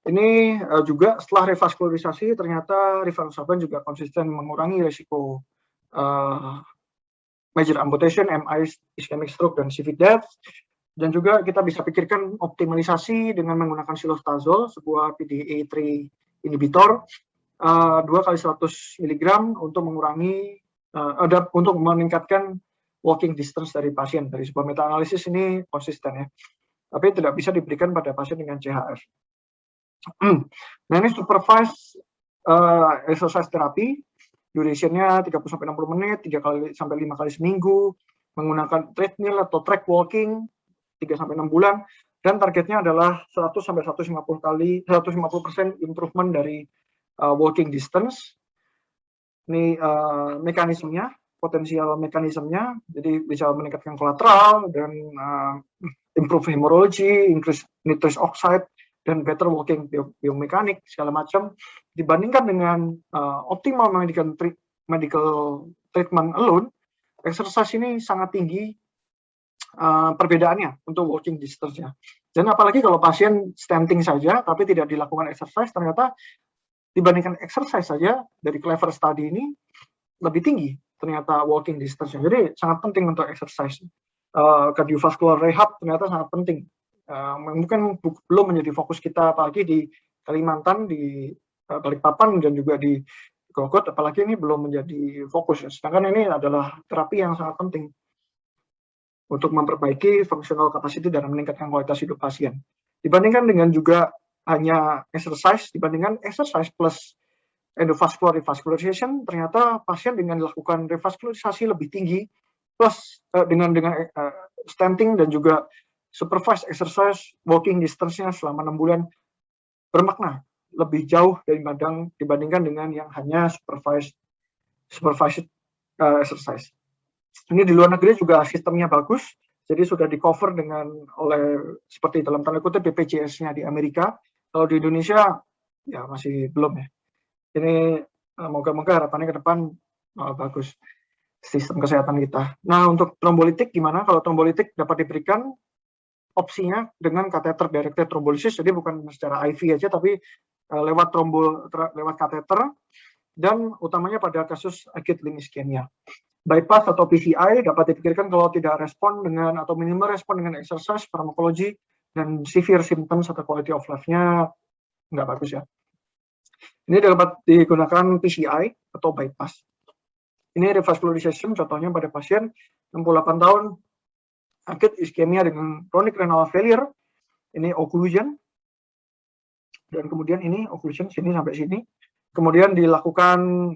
Speaker 1: Ini juga setelah revaskularisasi ternyata rivaroxaban juga konsisten mengurangi risiko major amputation, MI, ischemic stroke, dan CV death. Dan juga kita bisa pikirkan optimalisasi dengan menggunakan silostazol, sebuah PDE3 inhibitor, 2 kali 100 mg untuk mengurangi, untuk meningkatkan walking distance dari pasien. Dari sebuah meta-analisis ini konsisten ya, tapi tidak bisa diberikan pada pasien dengan CHF. Nah, ini supervised exercise therapy, duration-nya 30-60 menit, 3 kali sampai 5 kali seminggu, menggunakan treadmill atau track walking 3-6 bulan, dan targetnya adalah 100-150% improvement dari walking distance. Ini mekanismenya, potensial mekanismenya, jadi bisa meningkatkan kolateral dan improve hemorrhage, increase nitrous oxide, dan better walking biomekanik segala macam, dibandingkan dengan optimal medical treatment alone. Exercise ini sangat tinggi perbedaannya untuk walking distance-nya. Dan apalagi kalau pasien stanting saja tapi tidak dilakukan exercise, ternyata dibandingkan exercise saja dari Clever Study ini lebih tinggi ternyata walking distance-nya. Jadi sangat penting untuk exercise. Cardiovascular rehab ternyata sangat penting. Mungkin belum menjadi fokus kita, apalagi di Kalimantan, di Balikpapan, dan juga di Grogot, apalagi ini belum menjadi fokus. Sedangkan ini adalah terapi yang sangat penting untuk memperbaiki functional capacity dan meningkatkan kualitas hidup pasien. Dibandingkan dengan juga hanya exercise, dibandingkan exercise plus endovascular revascularization, ternyata pasien dengan dilakukan revaskularisasi lebih tinggi, plus dengan stanting dan juga supervised exercise, walking distance-nya selama 6 bulan bermakna lebih jauh dibandingkan dengan yang hanya supervised exercise. Ini di luar negeri juga sistemnya bagus, jadi sudah di cover oleh seperti dalam tanda kutip BPJS-nya di Amerika. Kalau di Indonesia ya masih belum ya. Ini moga-moga harapannya ke depan bagus sistem kesehatan kita. Nah, untuk trombolitik gimana? Kalau trombolitik dapat diberikan opsinya dengan kateter directed thrombolysis, jadi bukan secara IV aja, tapi lewat kateter, dan utamanya pada kasus acute limb ischemia. Bypass atau PCI dapat dipikirkan kalau tidak respon dengan atau minimal respon dengan exercise, pharmacology, dan severe symptoms atau quality of life-nya nggak bagus ya. Ini dapat digunakan PCI atau bypass. Ini revascularization, contohnya pada pasien 68 tahun, acute ischemia dengan chronic renal failure, ini occlusion, dan kemudian ini occlusion sini sampai sini, kemudian dilakukan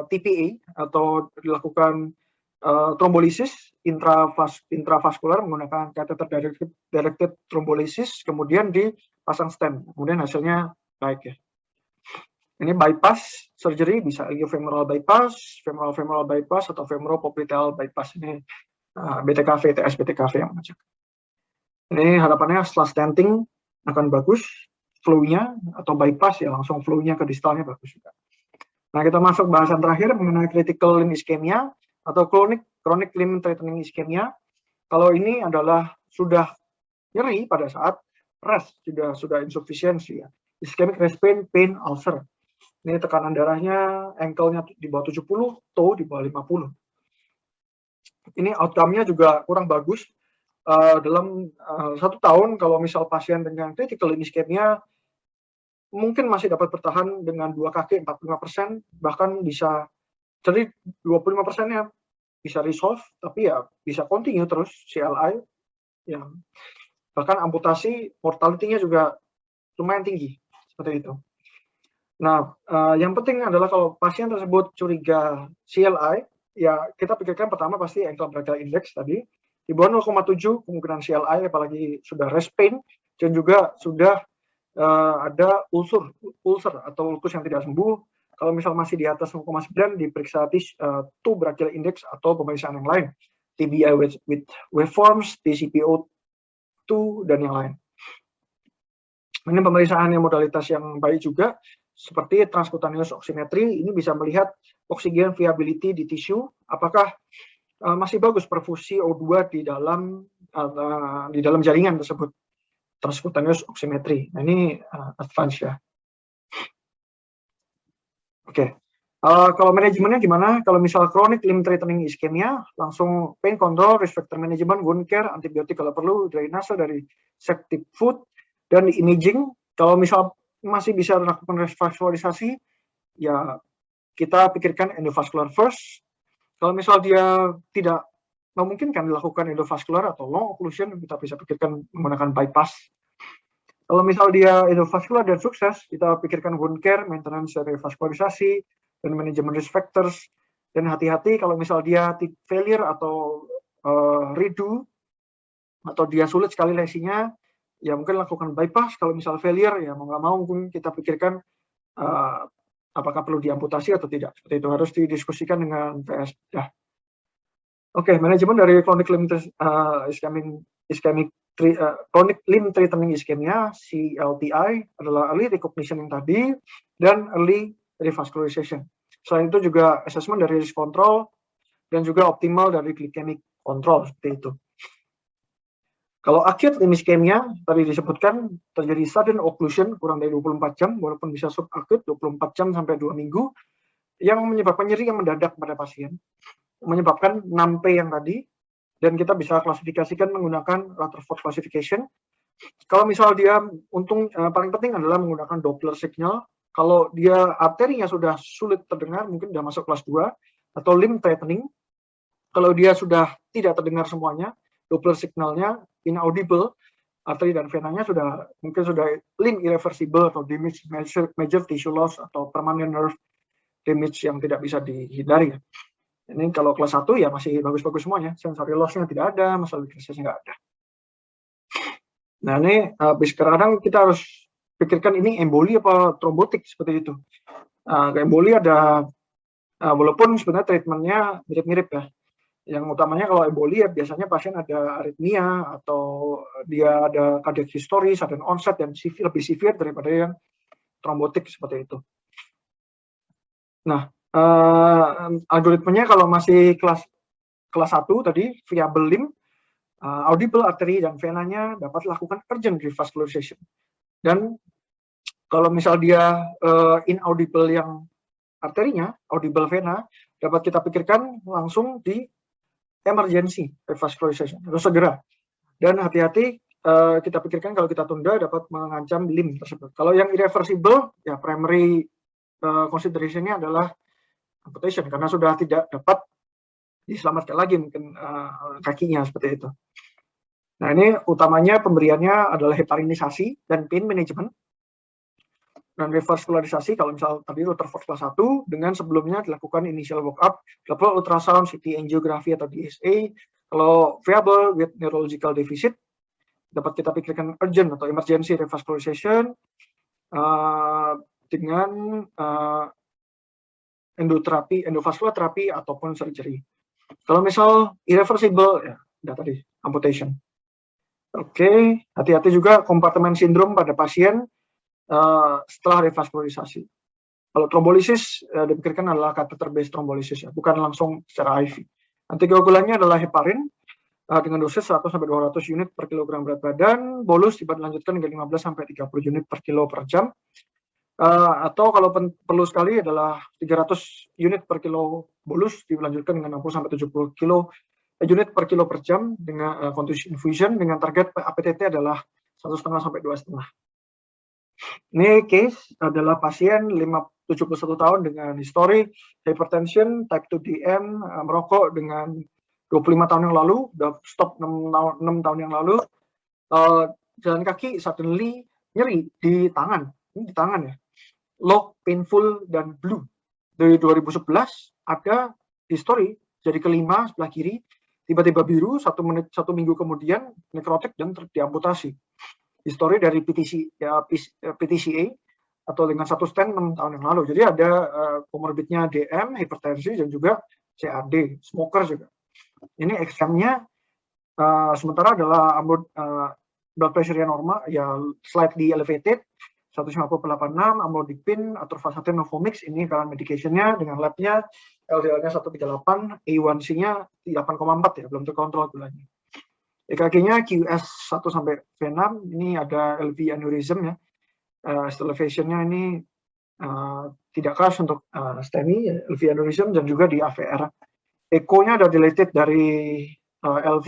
Speaker 1: TPA atau dilakukan trombolisis intravaskular menggunakan catheter directed thrombolysis, kemudian dipasang stent, kemudian hasilnya baik ya. Ini bypass surgery, bisa iliofemoral bypass, femoral bypass, atau femoropopliteal bypass. Ini BTKV, TS BTKV yang mengajak. Ini harapannya setelah stenting akan bagus flow-nya, atau bypass ya langsung flow-nya ke distalnya bagus juga. Nah, kita masuk bahasan terakhir mengenai critical limb ischemia atau chronic limb threatening ischemia. Kalau ini adalah sudah nyeri pada saat rest, sudah insufisiensi ya. Ischemic rest pain ulcer. Ini tekanan darahnya, ankle-nya di bawah 70, toe di bawah 50. Ini outcome-nya juga kurang bagus. Dalam 1 tahun, kalau misal pasien dengan critical limb ischemia, mungkin masih dapat bertahan dengan 2 kaki 45%, bahkan bisa, jadi 25%-nya bisa resolve, tapi ya bisa continue terus CLI. Ya. Bahkan amputasi, mortality-nya juga lumayan tinggi, seperti itu. Nah, yang penting adalah kalau pasien tersebut curiga CLI, ya kita pikirkan pertama pasti ankle brachial index tadi, di bawah 0,7 kemungkinan CLI, apalagi sudah rest pain, dan juga sudah ada ulcer atau ulkus yang tidak sembuh. Kalau misal masih di atas 0,9 diperiksa two brachial index atau pemeriksaan yang lain, TBI with waveforms, TCPO2 dan yang lain. Ini pemeriksaan yang modalitas yang baik juga, seperti transcutaneous oximetry. Ini bisa melihat oksigen viability di tisu, apakah masih bagus perfusi O2 di dalam jaringan tersebut. Transcutaneous oximetry. Nah, ini advance ya. Oke. Kalau manajemennya gimana? Kalau misal chronic limb threatening ischemia, langsung pain control, risk factor management, wound care, antibiotik kalau perlu, drainase dari septic food, dan imaging. Kalau misal masih bisa melakukan revascularisasi, ya kita pikirkan endovascular first. Kalau misal dia tidak memungkinkan dilakukan endovascular atau long occlusion, kita bisa pikirkan menggunakan bypass. Kalau misal dia endovascular dan sukses, kita pikirkan wound care, maintenance revascularisasi, dan manajemen risk factors. Dan hati-hati kalau misal dia failure atau redo, atau dia sulit sekali lesinya, ya mungkin lakukan bypass. Kalau misal failure, ya mau nggak mau mungkin kita pikirkan apakah perlu diamputasi atau tidak. Seperti itu harus didiskusikan dengan PS. Ya. Oke, manajemen dari chronic limb chronic limb threatening ischemia, CLTI, adalah early recognition yang tadi, dan early revascularization. Selain itu juga assessment dari risk control, dan juga optimal dari glycemic control, seperti itu. Kalau acute limb ischemia, tadi disebutkan terjadi sudden occlusion kurang dari 24 jam, walaupun bisa subacute 24 jam sampai 2 minggu, yang menyebabkan nyeri yang mendadak pada pasien, menyebabkan 6P yang tadi, dan kita bisa klasifikasikan menggunakan Rutherford classification. Kalau misal dia, paling penting adalah menggunakan Doppler signal. Kalau dia arterinya sudah sulit terdengar, mungkin sudah masuk kelas 2, atau limb threatening. Kalau dia sudah tidak terdengar semuanya, Doppler signalnya inaudible, arteri dan venanya mungkin sudah limb irreversible atau damage, major tissue loss, atau permanent nerve damage yang tidak bisa dihindari. Ini kalau kelas 1 ya masih bagus-bagus semuanya, sensory loss-nya tidak ada, masalah krisisnya nggak ada. Nah, ini sekarang kita harus pikirkan ini emboli apa trombotik, seperti itu. Emboli ada, walaupun sebenarnya treatmentnya mirip-mirip ya. Yang utamanya kalau emboli ya biasanya pasien ada aritmia, atau dia ada cardiac history, sudden onset, dan lebih severe daripada yang trombotik, seperti itu. Nah, algoritmenya kalau masih kelas 1 tadi, viable limb, audible arteri dan venanya dapat lakukan urgent revascularization. Dan kalau misal dia inaudible yang arterinya, audible vena, dapat kita pikirkan langsung di emergency revascularization, harus segera. Dan hati-hati kita pikirkan kalau kita tunda dapat mengancam limb tersebut. Kalau yang irreversible, ya primary consideration-nya adalah amputation, karena sudah tidak dapat diselamatkan lagi mungkin kakinya, seperti itu. Nah, ini utamanya pemberiannya adalah heparinisasi dan pain management. dan revaskularisasi kalau misal tadi Rutherford kelas 1 dengan sebelumnya dilakukan initial workup, Doppler ultrasound, CT angiography atau DSA. Kalau variable with neurological deficit dapat kita pikirkan urgent atau emergency revascularization dengan endoterapi, endovascular terapi ataupun surgery. Kalau misal irreversible ya udah tadi amputation. Oke, hati-hati juga compartment syndrome pada pasien setelah revaskularisasi. Kalau trombolisis dipikirkan adalah catheter based trombolisis ya, bukan langsung secara IV. Antikoagulannya adalah heparin dengan dosis 100 sampai 200 unit per kilogram berat badan, bolus dilanjutkan hingga 15 sampai 30 unit per kilo per jam. Atau kalau perlu sekali adalah 300 unit per kilo bolus dilanjutkan dengan 60 sampai 70 unit per kilo per jam dengan continuous infusion dengan target APTT adalah 1,5 sampai 2,5. Ini case adalah pasien 71 tahun dengan histori hypertension, type 2 DM, merokok dengan 25 tahun yang lalu, udah stop 6 tahun yang lalu, jalan kaki suddenly nyeri di tangan, ini di tangan ya, low, painful, dan blue. Dari 2011 ada histori, jadi kelima sebelah kiri, tiba-tiba biru, 1 minggu kemudian nekrotik dan diamputasi. Histori dari PTCA atau dengan satu stent 6 tahun yang lalu. Jadi ada komorbidnya DM, hipertensi, dan juga CAD, smoker juga. Ini exam-nya sementara adalah blood pressure-nya normal, ya slightly elevated, 150/86, amlodipine, atorvastatin, Novomix, ini current medication-nya dengan lab-nya, LDL-nya 138, A1C-nya 8,4 ya, belum terkontrol gulanya. EKG-nya QS 1 sampai V6, ini ada LV aneurysm ya, elevation-nya ini tidak keras untuk STEMI, LV aneurysm, dan juga di AVR. Echo-nya ada dilated dari LV,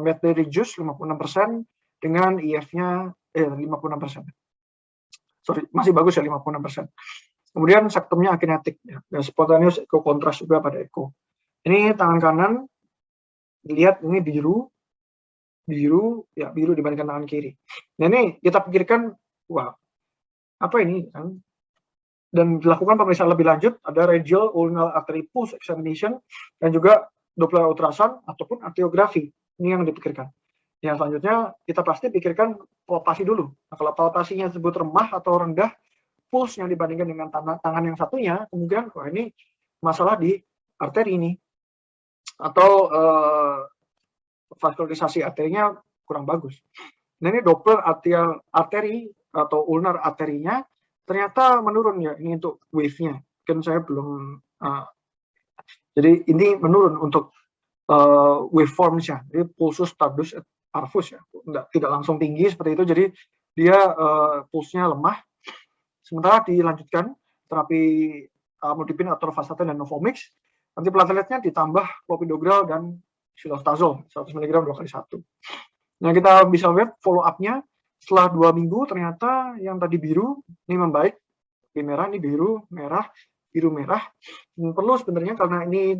Speaker 1: medley reduce 56% dengan IF-nya 56%. Sorry, masih bagus ya 56%. Kemudian septumnya akinetik ya, dan spontaneous echo kontras juga pada echo. Ini tangan kanan, lihat ini biru dibandingkan tangan kiri. Nah ini kita pikirkan, wah apa ini kan? Dan dilakukan pemeriksaan lebih lanjut, ada radial ulnar artery pulse examination dan juga Doppler ultrasound ataupun angiografi. Ini yang dipikirkan. Yang selanjutnya kita pasti pikirkan palpasi dulu. Nah, kalau palpasinya tersebut remah atau rendah, pulse yang dibandingkan dengan tangan yang satunya, kemungkinan wah ini masalah di arteri ini. Atau vaskularisasi arterinya kurang bagus. Nah ini Doppler arteri atau ulnar arterinya ternyata menurun ya, ini untuk wave-nya. Kan saya belum, jadi ini menurun untuk waveforms-nya. Jadi pulsus tardus et parvus ya, tidak langsung tinggi seperti itu. Jadi dia pulsnya lemah. Sementara dilanjutkan terapi amlodipine, atorvastatin, dan Novomix. Nanti plateletnya ditambah clopidogrel dan xylostazol 100 mg 2x1. Nah kita bisa lihat follow up-nya setelah 2 minggu ternyata yang tadi biru ini membaik, ini merah, ini biru merah. Perlu sebenarnya karena ini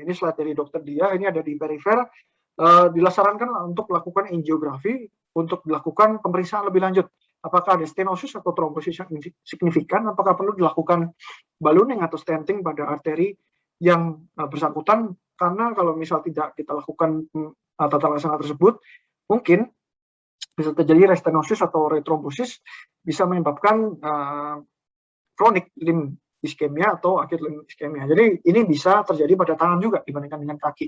Speaker 1: slide dari dokter dia, ini ada di perifer, disarankan untuk melakukan angiografi untuk dilakukan pemeriksaan lebih lanjut. Apakah ada stenosis atau trombosis yang signifikan, apakah perlu dilakukan ballooning atau stenting pada arteri yang bersangkutan, karena kalau misal tidak kita lakukan tata laksana tersebut, mungkin bisa terjadi restenosis atau retrombosis, bisa menyebabkan chronic limb ischemia atau acute limb ischemia. Jadi ini bisa terjadi pada tangan juga dibandingkan dengan kaki.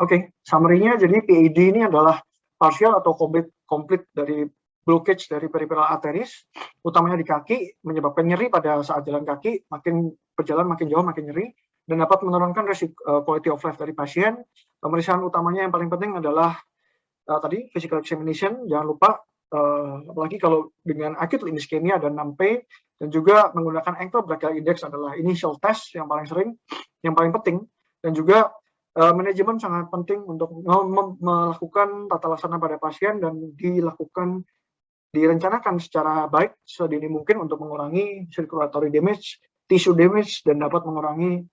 Speaker 1: Oke, summary-nya jadi PID ini adalah partial atau complete dari blockage dari peripheral arteries, utamanya di kaki, menyebabkan nyeri pada saat jalan kaki, makin berjalan makin jauh makin nyeri, dan dapat menurunkan quality of life dari pasien. Pemeriksaan utamanya yang paling penting adalah tadi physical examination, jangan lupa, apalagi kalau dengan acute limb ischemia dan 6P, dan juga menggunakan ankle brachial index adalah initial test yang paling sering, yang paling penting, dan juga manajemen sangat penting untuk melakukan tata laksana pada pasien dan direncanakan secara baik sedini mungkin untuk mengurangi circulatory damage, tissue damage, dan dapat mengurangi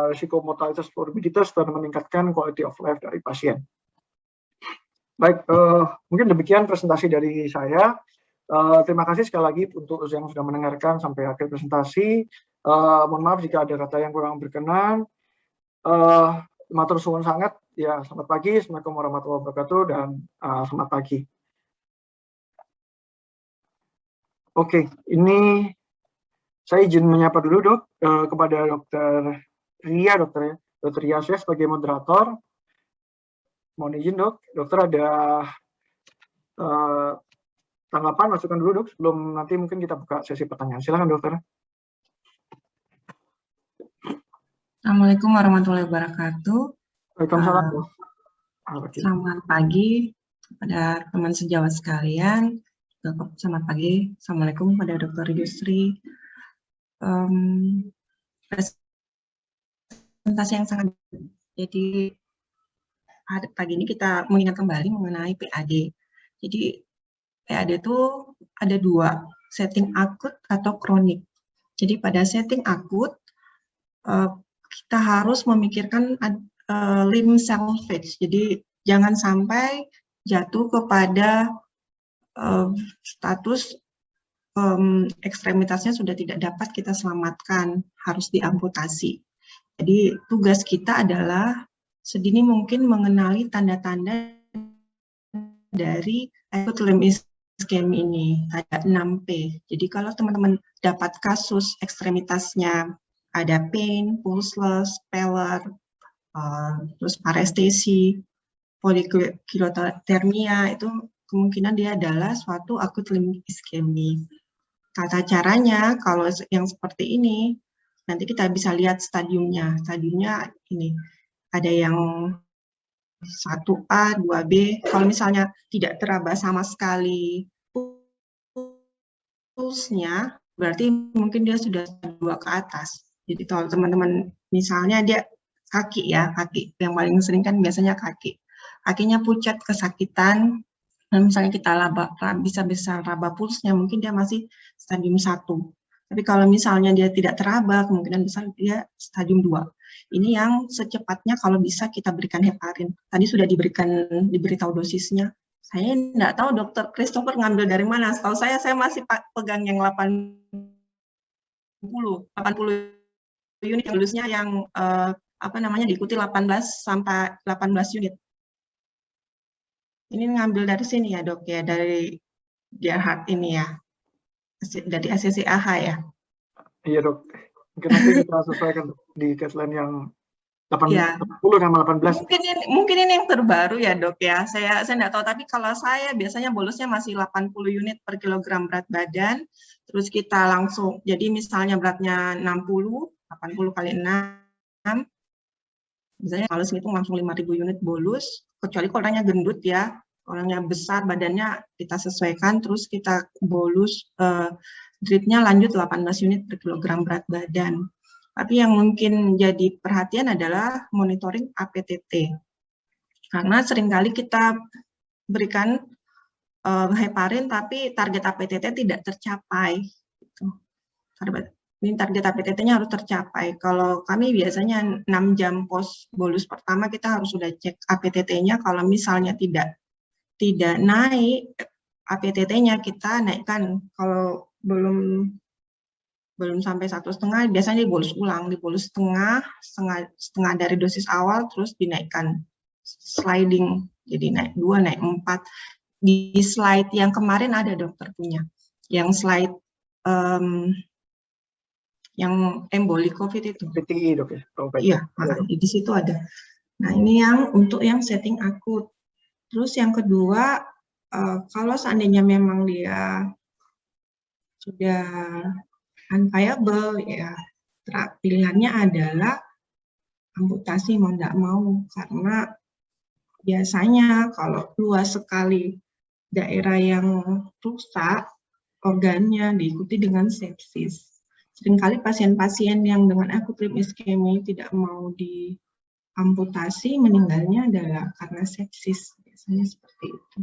Speaker 1: risiko mortalitas morbiditas dan meningkatkan quality of life dari pasien. Baik, mungkin demikian presentasi dari saya. Terima kasih sekali lagi untuk yang sudah mendengarkan sampai akhir presentasi. Mohon maaf jika ada kata yang kurang berkenan. Matur suwun sangat. Ya, selamat pagi. Assalamualaikum warahmatullahi wabarakatuh dan selamat pagi. Oke, ini saya izin menyapa dulu dok kepada Dokter Ria, Dokter Ria sebagai moderator. Mohon izin dok, dokter ada tanggapan, masukan dulu dok sebelum nanti mungkin kita buka sesi pertanyaan. Silakan dokter.
Speaker 2: Assalamualaikum warahmatullahi wabarakatuh.
Speaker 1: Waalaikumsalam.
Speaker 2: Selamat pagi kepada teman sejawat sekalian. Selamat pagi. Assalamualaikum kepada Dr. Yusri. Presentasi yang sangat. Jadi pagi ini kita mengingat kembali mengenai PAD. Jadi PAD itu ada dua, setting akut atau kronik. Jadi pada setting akut kita harus memikirkan limb salvage. Jadi jangan sampai jatuh kepada status ekstremitasnya sudah tidak dapat kita selamatkan, harus diamputasi. Jadi tugas kita adalah sedini mungkin mengenali tanda-tanda dari acute limb ischemia ini, ada 6P. Jadi kalau teman-teman dapat kasus ekstremitasnya ada pain, pulseless, pallor, terus parestesi, polikilotermia, itu kemungkinan dia adalah suatu acute limb ischemia. Tata caranya, kalau yang seperti ini, nanti kita bisa lihat stadiumnya. Stadiumnya ini, ada yang 1A, 2B. Kalau misalnya tidak teraba sama sekali pulsnya, berarti mungkin dia sudah 2 ke atas. Jadi kalau teman-teman, misalnya dia kaki ya, kaki. Yang paling sering kan biasanya kaki. Kakinya pucat, kesakitan, dan misalnya kita bisa raba pulsnya, mungkin dia masih stadium 1. Tapi kalau misalnya dia tidak teraba, kemungkinan besar dia stadium 2. Ini yang secepatnya kalau bisa kita berikan heparin. Tadi sudah diberitahu dosisnya. Saya tidak tahu dokter Christopher ngambil dari mana. Setahu saya masih pegang yang 80 unit, dolusnya yang diikuti 18 sampai 18 unit. Ini ngambil dari sini ya dok ya, dari Gerhard ini ya, dari ACCAH ya.
Speaker 1: Iya dok, mungkin nanti kita sesuaikan di guideline yang 80 sama 18.
Speaker 2: Mungkin ini yang terbaru ya dok ya, saya tidak tahu, tapi kalau saya biasanya bolusnya masih 80 unit per kilogram berat badan, terus kita langsung, jadi misalnya beratnya 60, 80 kali 6, misalnya males ngitung langsung 5.000 unit bolus, kecuali kalau orangnya gendut ya, orangnya besar badannya kita sesuaikan, terus kita bolus dripnya lanjut 18 unit per kilogram berat badan. Tapi yang mungkin jadi perhatian adalah monitoring APTT. Karena seringkali kita berikan heparin tapi target APTT tidak tercapai. Ini target APTT-nya harus tercapai. Kalau kami biasanya 6 jam post bolus pertama kita harus sudah cek APTT-nya. Kalau misalnya tidak naik APTT-nya, kita naikkan. Kalau belum sampai 1,5, biasanya dibolus ulang, dibolus setengah dari dosis awal, terus dinaikkan sliding, jadi naik 2, naik 4. Di slide yang kemarin ada dokter punya, yang slide yang emboli COVID itu.
Speaker 1: PTI dok ya?
Speaker 2: Iya, di situ ada. Nah ini yang untuk yang setting akut. Terus yang kedua, kalau seandainya memang dia sudah unviable, ya pilihannya adalah amputasi mau tidak mau, karena biasanya kalau luas sekali daerah yang rusak organnya diikuti dengan sepsis. Seringkali pasien-pasien yang dengan acute limb ischemia tidak mau diamputasi, meninggalnya adalah karena sepsis, biasanya seperti itu.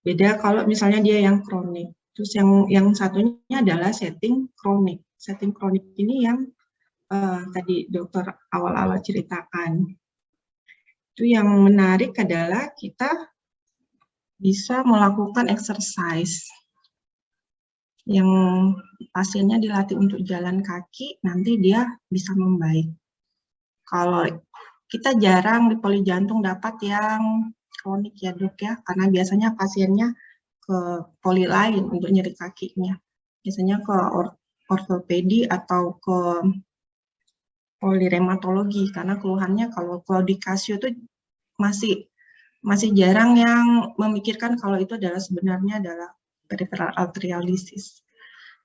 Speaker 2: Beda kalau misalnya dia yang kronik. Terus yang satunya adalah setting kronik. Setting kronik ini yang tadi dokter awal-awal ceritakan. Itu yang menarik adalah kita bisa melakukan exercise yang pasiennya dilatih untuk jalan kaki, nanti dia bisa membaik. Kalau kita jarang di poli jantung dapat yang kronik ya dok ya, karena biasanya pasiennya ke poli lain untuk nyeri kakinya. Biasanya ke ortopedi atau ke polirematologi, karena keluhannya kalau claudicatio itu masih jarang yang memikirkan kalau itu adalah sebenarnya adalah peripheral arterial disease.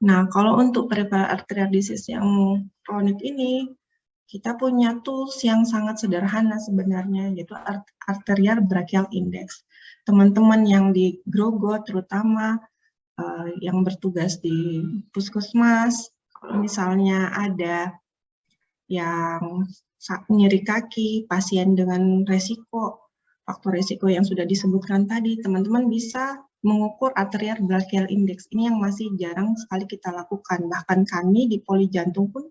Speaker 2: Nah, kalau untuk peripheral arterial disease yang kronik ini, kita punya tools yang sangat sederhana sebenarnya, yaitu arterial brachial index. Teman-teman yang di Grogol terutama yang bertugas di puskesmas, kalau misalnya ada yang nyeri kaki, pasien dengan faktor resiko yang sudah disebutkan tadi, teman-teman bisa mengukur arterial brachial index. Ini yang masih jarang sekali kita lakukan. Bahkan kami di poli jantung pun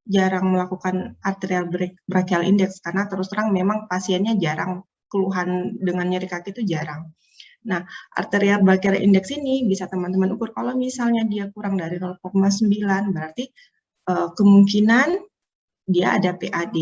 Speaker 2: jarang melakukan arterial brachial index karena terus terang memang pasiennya jarang, keluhan dengan nyeri kaki itu jarang. Nah, arterial brachial index ini bisa teman-teman ukur kalau misalnya dia kurang dari 0,9 berarti kemungkinan dia ada PAD.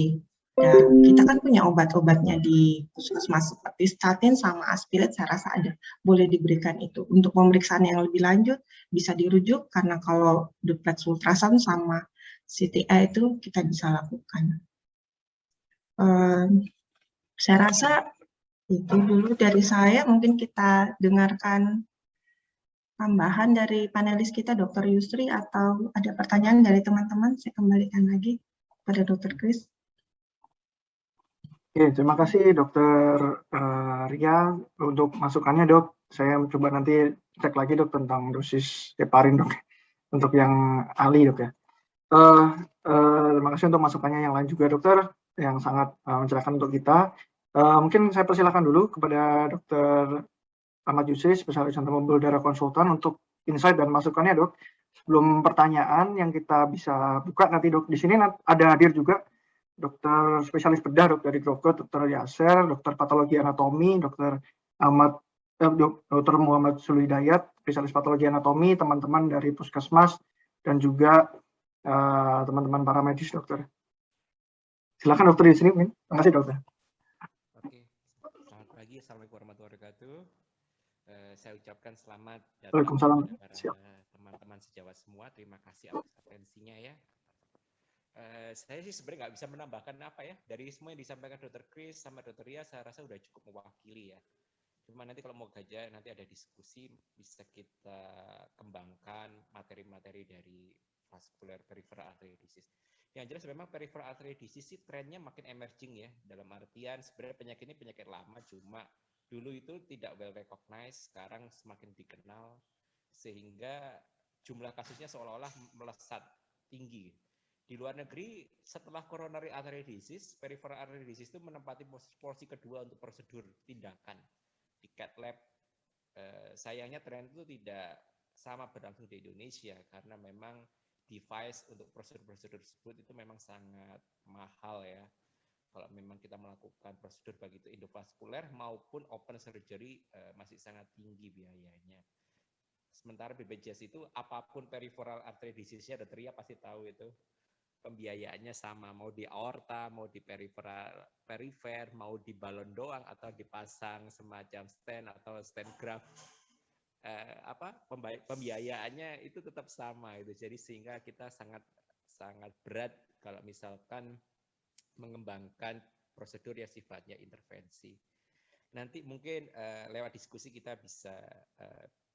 Speaker 2: Dan kita kan punya obat-obatnya di puskesmas seperti statin sama aspirin, saya rasa ada, boleh diberikan itu. Untuk pemeriksaan yang lebih lanjut bisa dirujuk karena kalau duplex ultrasound sama CTA itu kita bisa lakukan. Saya rasa itu dulu dari saya, mungkin kita dengarkan tambahan dari panelis kita, Dr. Yusri, atau ada pertanyaan dari teman-teman, saya kembalikan lagi pada Dr. Chris.
Speaker 1: Oke, terima kasih Dokter Ria untuk masukannya dok. Saya coba nanti cek lagi dok tentang dosis heparin dok, untuk yang ahli dok ya. Terima kasih untuk masukannya yang lain juga dokter, yang sangat mencerahkan untuk kita. Mungkin saya persilakan dulu kepada Dokter Ahmad Yusri, spesialis jantung pembuluh darah konsultan, untuk insight dan masukannya dok. Sebelum pertanyaan yang kita bisa buka nanti dok, di sini ada hadir juga dokter spesialis bedah dok dari Grogol, Dokter Yaser, dokter patologi anatomi, Dokter Muhammad Sulhidayat, spesialis patologi anatomi, teman-teman dari puskesmas, dan juga teman-teman para medis dokter. Silakan dokter di sini. Terima kasih dokter.
Speaker 3: Oke, selamat pagi, assalamualaikum warahmatullahi wabarakatuh. Saya ucapkan selamat datang
Speaker 1: Waalaikumsalam.
Speaker 3: kepada teman-teman sejawat semua. Terima kasih atas atensinya ya. Saya sih sebenarnya nggak bisa menambahkan apa ya, dari semua yang disampaikan Dr. Chris sama Dr. Ria, saya rasa udah cukup mewakili ya. Cuma nanti kalau mau gajah nanti ada diskusi, bisa kita kembangkan materi-materi dari vascular peripheral artery disease. Yang jelas memang peripheral artery disease sih trennya makin emerging ya, dalam artian sebenarnya penyakit ini penyakit lama, cuma dulu itu tidak well recognized, sekarang semakin dikenal sehingga jumlah kasusnya seolah-olah melesat tinggi. Di luar negeri, setelah coronary artery disease, peripheral artery disease itu menempati porsi kedua untuk prosedur tindakan di cath lab. Sayangnya tren itu tidak sama berlangsung di Indonesia karena memang device untuk prosedur-prosedur tersebut itu memang sangat mahal ya. Kalau memang kita melakukan prosedur baik itu endovaskuler maupun open surgery masih sangat tinggi biayanya. Sementara BPJS itu apapun peripheral artery disease-nya, Dr. Ria pasti tahu itu. Pembiayaannya sama, mau di aorta, mau di perifer, mau di balon doang, atau dipasang semacam stent atau stent graft, pembiayaannya itu tetap sama itu. Jadi sehingga kita sangat berat kalau misalkan mengembangkan prosedur yang sifatnya intervensi. Nanti mungkin lewat diskusi kita bisa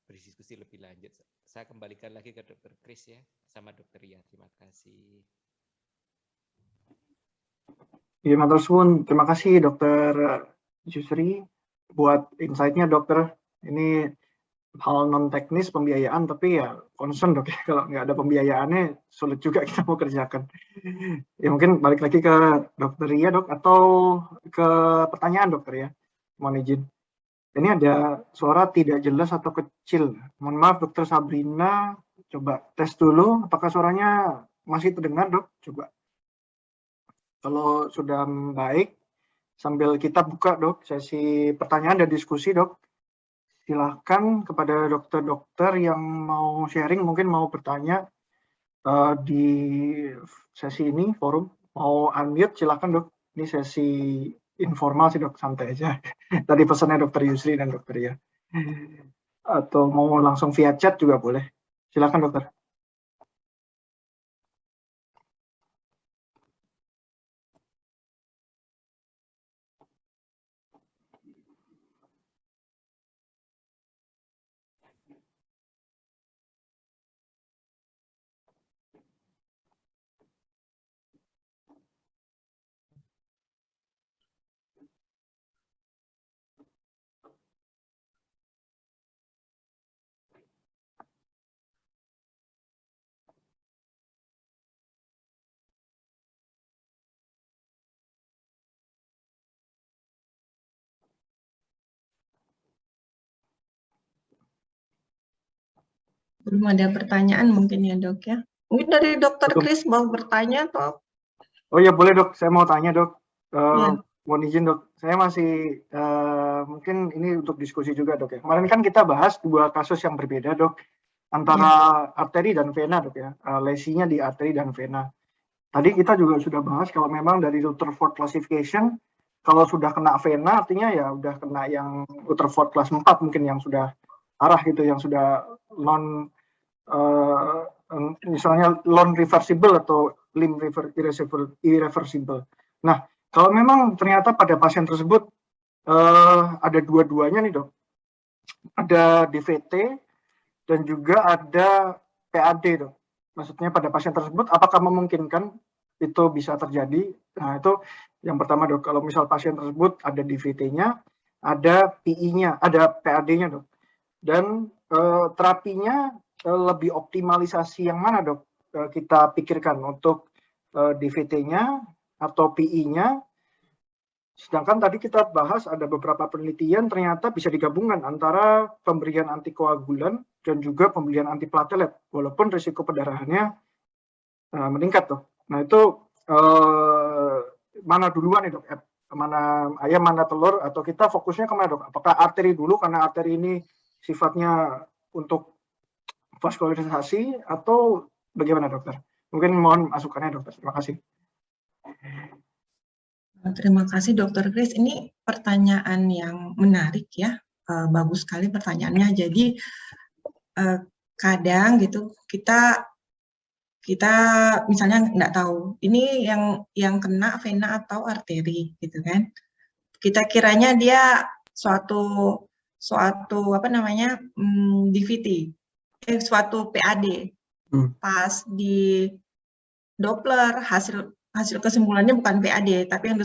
Speaker 3: berdiskusi lebih lanjut. Saya kembalikan lagi ke Dr. Chris ya, sama Dr. Ria. Terima kasih.
Speaker 1: Ya, matur suwun. Terima kasih Dokter Yusri buat insight-nya dokter. Ini hal non teknis pembiayaan, tapi ya concern dok ya, kalau nggak ada pembiayaannya sulit juga kita mau kerjakan. Ya mungkin balik lagi ke Dokter Ria dok, atau ke pertanyaan dokter ya, mohon izin. Ini ada suara tidak jelas atau kecil. Mohon maaf Dokter Sabrina, coba tes dulu apakah suaranya masih terdengar dok, coba. Kalau sudah baik, sambil kita buka dok sesi pertanyaan dan diskusi dok. Silahkan kepada dokter-dokter yang mau sharing, mungkin mau bertanya di sesi ini, forum. Mau unmute, silahkan dok. Ini sesi informal sih dok, santai aja. Tadi pesannya dokter Yusri dan dokter Ria. Atau mau langsung via chat juga boleh. Silahkan dokter.
Speaker 2: Belum ada pertanyaan mungkin ya dok ya. Mungkin dari dokter
Speaker 1: Betul.
Speaker 2: Kris mau bertanya atau?
Speaker 1: Oh ya boleh dok, saya mau tanya dok.
Speaker 2: Ya.
Speaker 1: Mohon izin dok, saya masih mungkin ini untuk diskusi juga dok ya. Kemarin kan kita bahas 2 kasus yang berbeda dok, antara arteri dan vena dok ya, lesinya di arteri dan vena. Tadi kita juga sudah bahas kalau memang dari Rutherford classification, kalau sudah kena vena artinya ya udah kena yang Rutherford kelas 4 mungkin yang sudah arah gitu, yang sudah non misalnya non reversible atau limb irreversible. Nah, kalau memang ternyata pada pasien tersebut ada dua-duanya nih dok, ada DVT dan juga ada PAD dok. Maksudnya pada pasien tersebut apakah memungkinkan itu bisa terjadi? Nah itu yang pertama dok, kalau misal pasien tersebut ada DVT-nya, ada PI-nya, ada PAD-nya dok. Dan terapinya lebih optimalisasi yang mana dok kita pikirkan untuk DVT-nya atau PI-nya? Sedangkan tadi kita bahas ada beberapa penelitian ternyata bisa digabungkan antara pemberian antikoagulan dan juga pemberian antiplatelet, walaupun risiko pendarahannya meningkat dok. Nah itu mana duluan nih dok? Mana ayam mana telur, atau kita fokusnya kemana dok? Apakah arteri dulu karena arteri ini sifatnya untuk vaskularisasi atau bagaimana dokter? Mungkin mohon masukannya dokter. Terima kasih.
Speaker 2: Terima kasih Dokter Kris. Ini pertanyaan yang menarik ya, bagus sekali pertanyaannya. Jadi kadang gitu kita misalnya nggak tahu ini yang kena vena atau arteri gitu kan. Kita kiranya dia suatu apa namanya DVT, suatu PAD. Pas di Doppler hasil kesimpulannya bukan PAD, tapi yang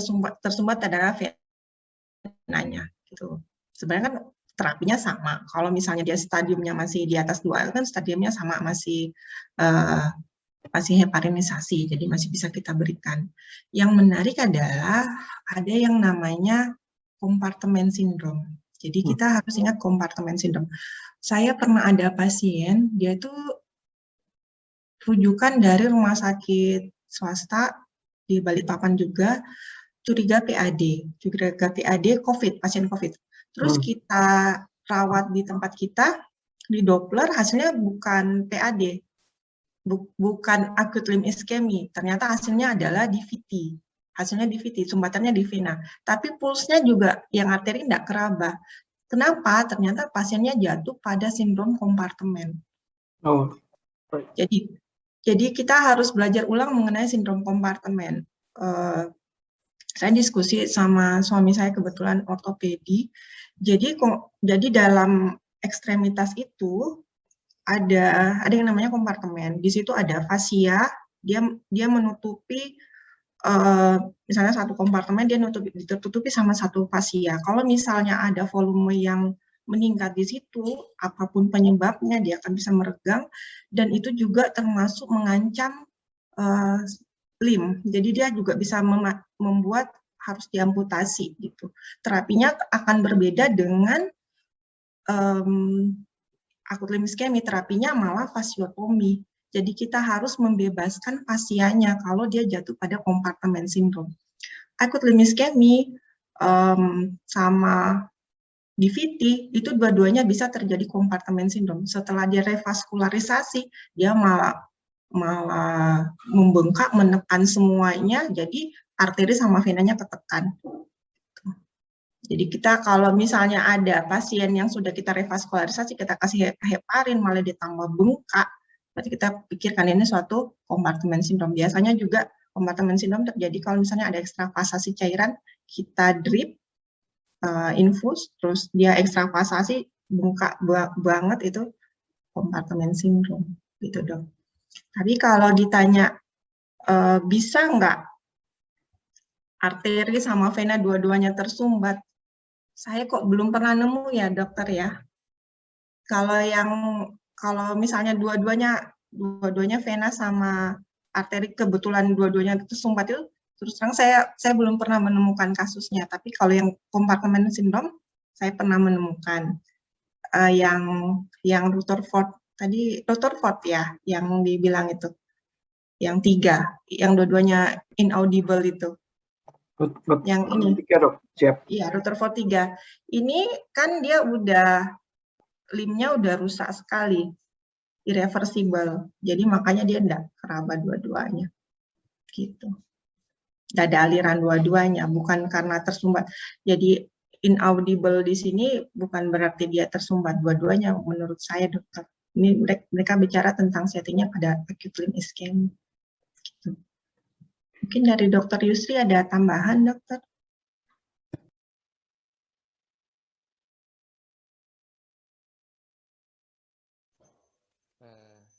Speaker 2: tersumbat adalah venanya gitu. Sebenarnya kan terapinya sama. Kalau misalnya dia stadiumnya masih di atas 2, kan stadiumnya sama, masih heparinisasi, jadi masih bisa kita berikan. Yang menarik adalah ada yang namanya kompartemen sindrom. Jadi kita harus ingat kompartemen sindrom. Saya pernah ada pasien, dia itu rujukan dari rumah sakit swasta di Balikpapan juga, curiga PAD COVID, pasien COVID. Terus kita rawat di tempat kita, di Doppler hasilnya bukan PAD, bukan acute limb ischemia, ternyata hasilnya adalah DVT. Hasilnya DVT, sumbatannya di vena. Tapi pulsnya juga yang arteri tidak keraba. Kenapa? Ternyata pasiennya jatuh pada sindrom kompartemen.
Speaker 1: Oh.
Speaker 2: Jadi kita harus belajar ulang mengenai sindrom kompartemen. Saya diskusi sama suami saya kebetulan ortopedi. Jadi dalam ekstremitas itu ada yang namanya kompartemen. Di situ ada fascia, dia menutupi misalnya satu kompartemen dia ditutupi sama satu fascia. Kalau misalnya ada volume yang meningkat di situ, apapun penyebabnya dia akan bisa meregang, dan itu juga termasuk mengancam limb. Jadi dia juga bisa membuat harus diamputasi gitu. Terapinya akan berbeda dengan akut limb ischemia, terapinya malah fasiotomi. Jadi kita harus membebaskan pasiennya kalau dia jatuh pada kompartemen sindrom. Akut limb ischemia sama DVT, itu dua-duanya bisa terjadi kompartemen sindrom. Setelah dia revaskularisasi, dia malah membengkak, menekan semuanya, jadi arteri sama venanya ketekan. Jadi kita kalau misalnya ada pasien yang sudah kita revaskularisasi, kita kasih heparin, malah ditambah bengkak, berarti kita pikirkan ini suatu kompartemen sindrom. Biasanya juga kompartemen sindrom terjadi kalau misalnya ada ekstravasasi cairan, kita drip, infus, terus dia ekstravasasi, bengkak banget, itu kompartemen sindrom, gitu dok. Tapi kalau ditanya bisa nggak arteri sama vena dua-duanya tersumbat, saya kok belum pernah nemu ya dokter ya. Kalau misalnya dua-duanya vena sama arteri kebetulan dua-duanya tersumbat, itu terus terang saya belum pernah menemukan kasusnya. Tapi kalau yang kompartemen sindrom saya pernah menemukan. Yang Rutherford tadi, Rutherford ya yang dibilang itu, yang 3, yang dua-duanya inaudible itu. Yang ini.
Speaker 1: 3 dok, siap.
Speaker 2: Iya, Rutherford 3. Ini kan dia limnya udah rusak sekali, irreversible. Jadi makanya dia enggak keraba dua-duanya. Gitu. Enggak ada aliran dua-duanya, bukan karena tersumbat. Jadi inaudible di sini bukan berarti dia tersumbat dua-duanya menurut saya dokter. Ini mereka bicara tentang settingnya pada acute limb ischemia. Gitu. Mungkin dari dokter Yusri ada tambahan dokter?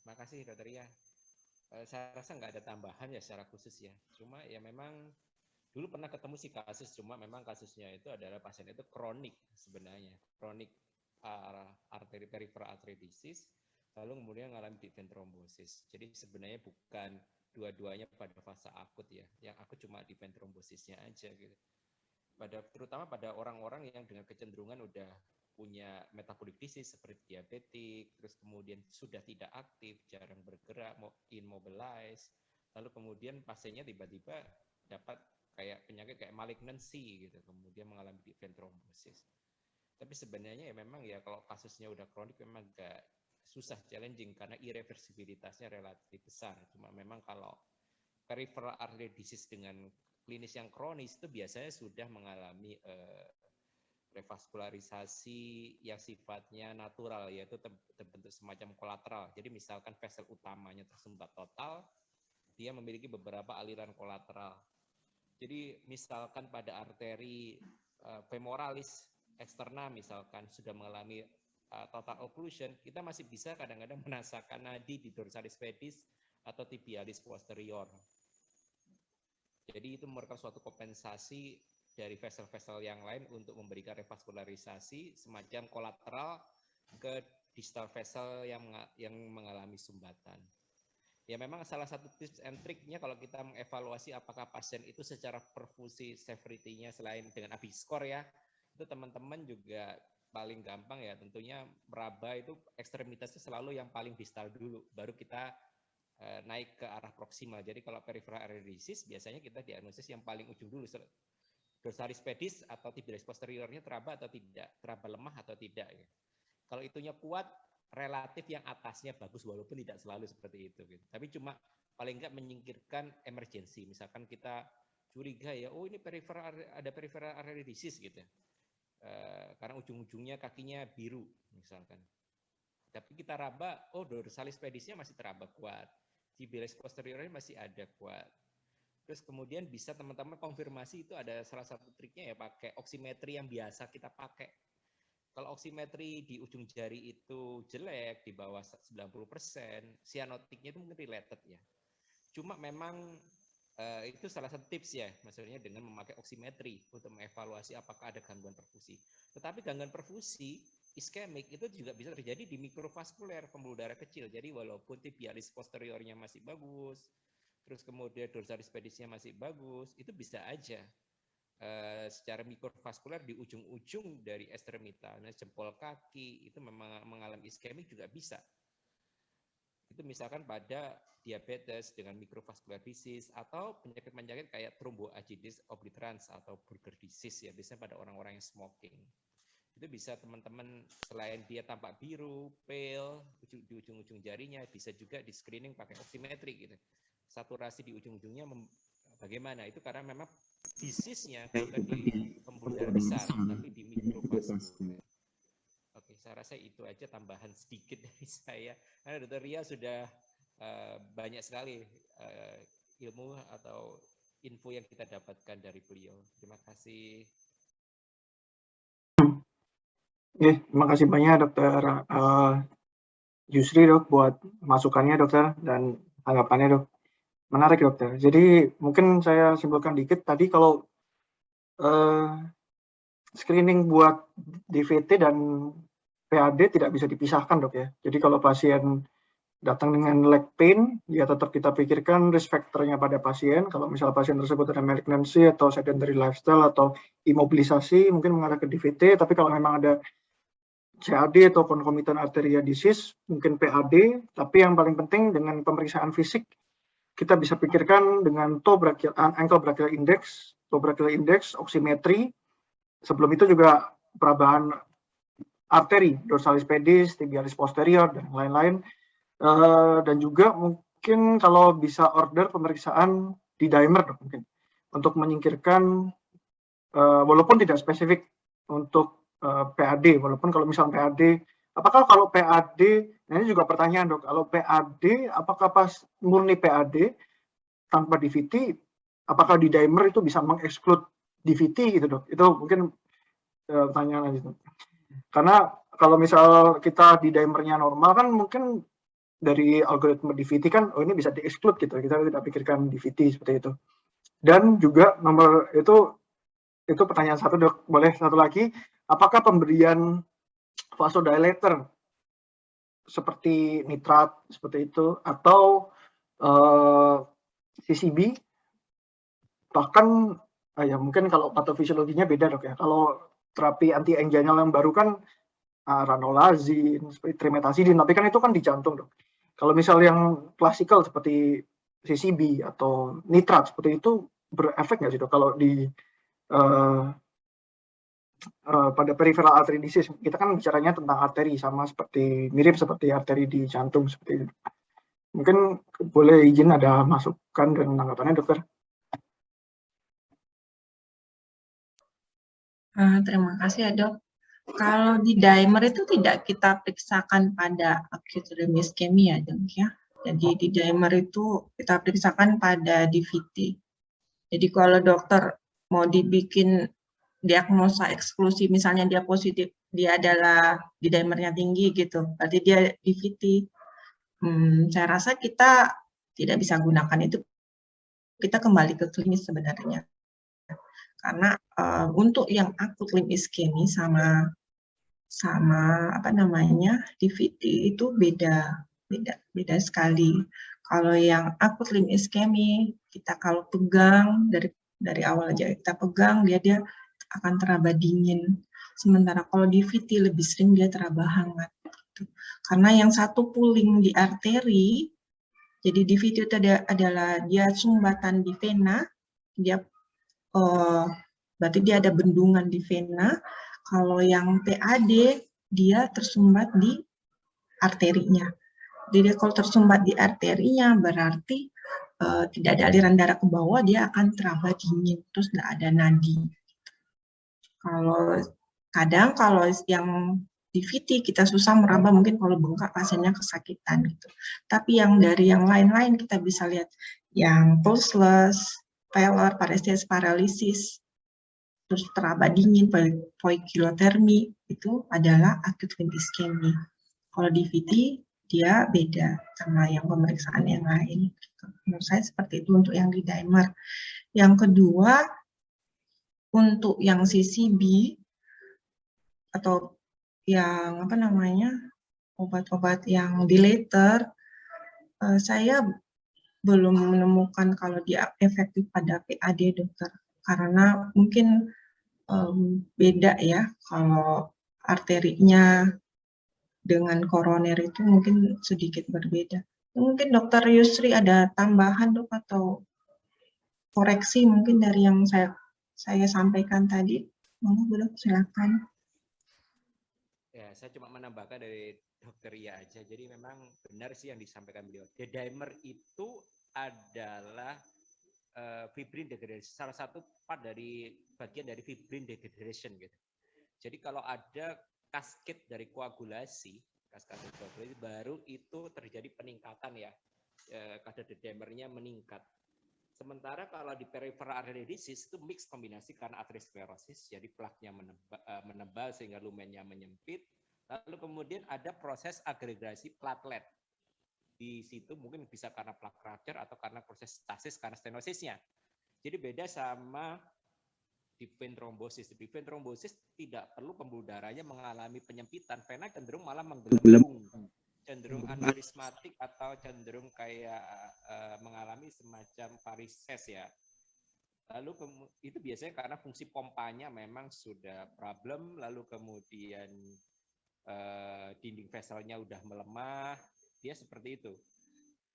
Speaker 3: Makasih dokter Ria. Saya rasa nggak ada tambahan ya secara khusus ya. Cuma ya memang dulu pernah ketemu sih kasus, cuma memang kasusnya itu adalah pasien itu kronik sebenarnya, kronik arteri peripheral artery disease, lalu kemudian mengalami deep vein thrombosis. Jadi sebenarnya bukan dua-duanya pada fase akut ya, yang akut cuma deep vein thrombosisnya aja gitu. Terutama pada orang-orang yang dengan kecenderungan udah punya metabolic disease seperti diabetik, terus kemudian sudah tidak aktif, jarang bergerak, immobilized, lalu kemudian pasiennya tiba-tiba dapat kayak penyakit kayak malignancy gitu, kemudian mengalami deep vein thrombosis. Tapi sebenarnya ya memang ya kalau kasusnya udah kronik memang agak susah, challenging karena irreversibilitasnya relatif besar. Cuma memang kalau peripheral artery disease dengan klinis yang kronis itu biasanya sudah mengalami revaskularisasi yang sifatnya natural, yaitu terbentuk semacam kolateral. Jadi misalkan vessel utamanya tersumbat total, dia memiliki beberapa aliran kolateral. Jadi misalkan pada arteri femoralis eksterna misalkan sudah mengalami total occlusion, kita masih bisa kadang-kadang merasakan nadi di dorsalis pedis atau tibialis posterior. Jadi itu merupakan suatu kompensasi dari vessel-vessel yang lain untuk memberikan revaskularisasi semacam kolateral ke distal vessel yang mengalami sumbatan. Ya memang salah satu tips and triknya kalau kita mengevaluasi apakah pasien itu secara perfusi severity-nya selain dengan ABI score ya, itu teman-teman juga paling gampang ya tentunya meraba itu ekstremitasnya selalu yang paling distal dulu, baru kita naik ke arah proksimal. Jadi kalau peripheral artery disease biasanya kita diagnosis yang paling ujung dulu, dorsalis pedis atau tibialis posteriornya teraba atau tidak, teraba lemah atau tidak. Ya. Kalau itunya kuat, relatif yang atasnya bagus walaupun tidak selalu seperti itu. Gitu. Tapi cuma paling enggak menyingkirkan emergensi. Misalkan kita curiga ya, oh ini ada peripheral artery disease gitu. Karena ujung-ujungnya kakinya biru misalkan. Tapi kita raba, oh dorsalis pedisnya masih teraba kuat, tibialis posteriornya masih ada kuat. Terus kemudian bisa teman-teman konfirmasi, itu ada salah satu triknya ya pakai oximetry yang biasa kita pakai. Kalau oximetry di ujung jari itu jelek, di bawah 90%, cyanotiknya itu mungkin related ya. Cuma memang itu salah satu tips ya, maksudnya dengan memakai oximetry untuk mengevaluasi apakah ada gangguan perfusi. Tetapi gangguan perfusi iskemik itu juga bisa terjadi di mikrovaskuler, pembuluh darah kecil. Jadi walaupun tibialis posteriornya masih bagus, terus kemudian dorsalis pedisnya masih bagus, itu bisa aja secara mikrovaskuler di ujung-ujung dari ekstremitas, jempol kaki itu memang mengalami iskemik juga bisa. Itu misalkan pada diabetes dengan mikrovaskular disease atau penyakit-penyakit kayak thromboagitis obliterans atau Buerger disease ya, biasanya pada orang-orang yang smoking. itu bisa teman-teman selain dia tampak biru, pale di ujung-ujung jarinya, bisa juga di screening pakai oximetri gitu. Saturasi di ujung-ujungnya bagaimana? Itu karena memang disease-nya bukan di pembuluh darah besar, tapi di mikrovaskuler. Oke, saya rasa itu aja tambahan sedikit dari saya. Karena Dr. Ria sudah banyak sekali ilmu atau info yang kita dapatkan dari beliau. Terima kasih.
Speaker 1: Terima kasih banyak Dokter Yusri dok buat masukannya dokter dan tanggapannya dok. Menarik dokter. Jadi mungkin saya simpulkan dikit tadi kalau screening buat DVT dan PAD tidak bisa dipisahkan dok ya. Jadi kalau pasien datang dengan leg pain, ya tetap kita pikirkan risk factor-nya pada pasien. Kalau misal pasien tersebut ada malignancy atau sedentary lifestyle atau imobilisasi, mungkin mengarah ke DVT. Tapi kalau memang ada CAD atau concomitant arteria disease, mungkin PAD. Tapi yang paling penting dengan pemeriksaan fisik, kita bisa pikirkan dengan ankle brachial index, toe brachial index, oximetry. Sebelum itu juga perabahan arteri, dorsalis pedis, tibialis posterior, dan lain-lain. Dan juga mungkin kalau bisa order pemeriksaan di dimer mungkin untuk menyingkirkan walaupun tidak spesifik untuk PAD, walaupun kalau misalnya PAD, apakah kalau PAD, nah ini juga pertanyaan dok, kalau PAD apakah pas murni PAD tanpa DVT, apakah di dimer itu bisa mengeksklud DVT gitu dok? Itu mungkin pertanyaan lanjut. Karena kalau misal kita di dimernya normal kan mungkin dari algoritma DVT kan, oh ini bisa di-exclude gitu, kita tidak pikirkan DVT seperti itu. Dan juga nomor itu pertanyaan satu dok, boleh satu lagi, apakah pemberian vasodilator seperti nitrat seperti itu atau CCB, bahkan ya mungkin kalau patofisiologinya beda dok ya, kalau terapi anti anginal yang baru kan ranolazin, seperti trimetazidin, tapi kan itu kan di jantung dok. Kalau misal yang klasikal seperti CCB atau nitrat seperti itu berefek nggak sih dok kalau di pada peripheral artery disease? Kita kan bicaranya tentang arteri, sama seperti mirip seperti arteri di jantung seperti itu. Mungkin boleh izin ada masukan dan tanggapannya dokter?
Speaker 2: Terima kasih ya dok. Kalau di dimer itu tidak kita periksakan pada acute limb ischemia ya dok ya. Jadi di dimer itu kita periksakan pada DVT. Jadi kalau dokter mau dibikin diagnosa eksklusi, misalnya dia positif, dia adalah di dimernya tinggi gitu, berarti dia DVT. Saya rasa kita tidak bisa gunakan itu. Kita kembali ke klinis sebenarnya. Karena untuk yang akut limb ischemia sama apa namanya DVT itu beda sekali. Kalau yang akut limb ischemia, kita kalau pegang dari awal aja kita pegang, dia akan teraba dingin. Sementara kalau DVT lebih sering dia teraba hangat. Karena yang satu pooling di arteri, jadi DVT itu adalah dia sumbatan di vena, dia berarti dia ada bendungan di vena. Kalau yang PAD dia tersumbat di arterinya. Jadi kalau tersumbat di arterinya berarti tidak ada aliran darah ke bawah, dia akan teraba dingin, terus nggak ada nadi. Kalau yang DVT kita susah meraba, mungkin kalau bengkak pasiennya kesakitan gitu. Tapi yang dari yang lain-lain kita bisa lihat yang pulseless, pallor, paresthesia paralysis, terus teraba dingin, poikilotermi, itu adalah acute limb ischemia. Kalau DVT dia beda sama yang pemeriksaan yang lain. Menurut saya seperti itu untuk yang di dimer. Yang kedua, untuk yang CCB atau yang apa namanya obat-obat yang dilator, saya belum menemukan kalau dia efektif pada PAD dokter, karena mungkin beda ya, kalau arterinya dengan koroner itu mungkin sedikit berbeda. Mungkin dokter Yusri ada tambahan dok atau koreksi mungkin dari yang saya sampaikan tadi? Monggo dok, silakan.
Speaker 3: Ya, saya cuma menambahkan dari Dokter Ria aja. Jadi memang benar sih yang disampaikan beliau. D-dimer itu adalah fibrin degradation, salah satu part dari bagian dari fibrin degradation gitu. Jadi kalau ada cascade dari koagulasi, baru itu terjadi peningkatan ya, kadar D-dimernya meningkat. Sementara kalau di peripheral artery disease itu mix kombinasi karena aterosklerosis, jadi plaknya menebal sehingga lumennya menyempit. Lalu kemudian ada proses agregasi platelet. Di situ mungkin bisa karena plak rupture atau karena proses stasis karena stenosisnya. Jadi beda sama deep vein thrombosis. Deep vein thrombosis tidak perlu pembuluh darahnya mengalami penyempitan, vena cenderung malah menggelembung, cenderung aneurismatik atau cenderung kayak mengalami semacam varises ya. Lalu itu biasanya karena fungsi pompanya memang sudah problem, lalu kemudian dinding veselnya udah melemah, dia seperti itu.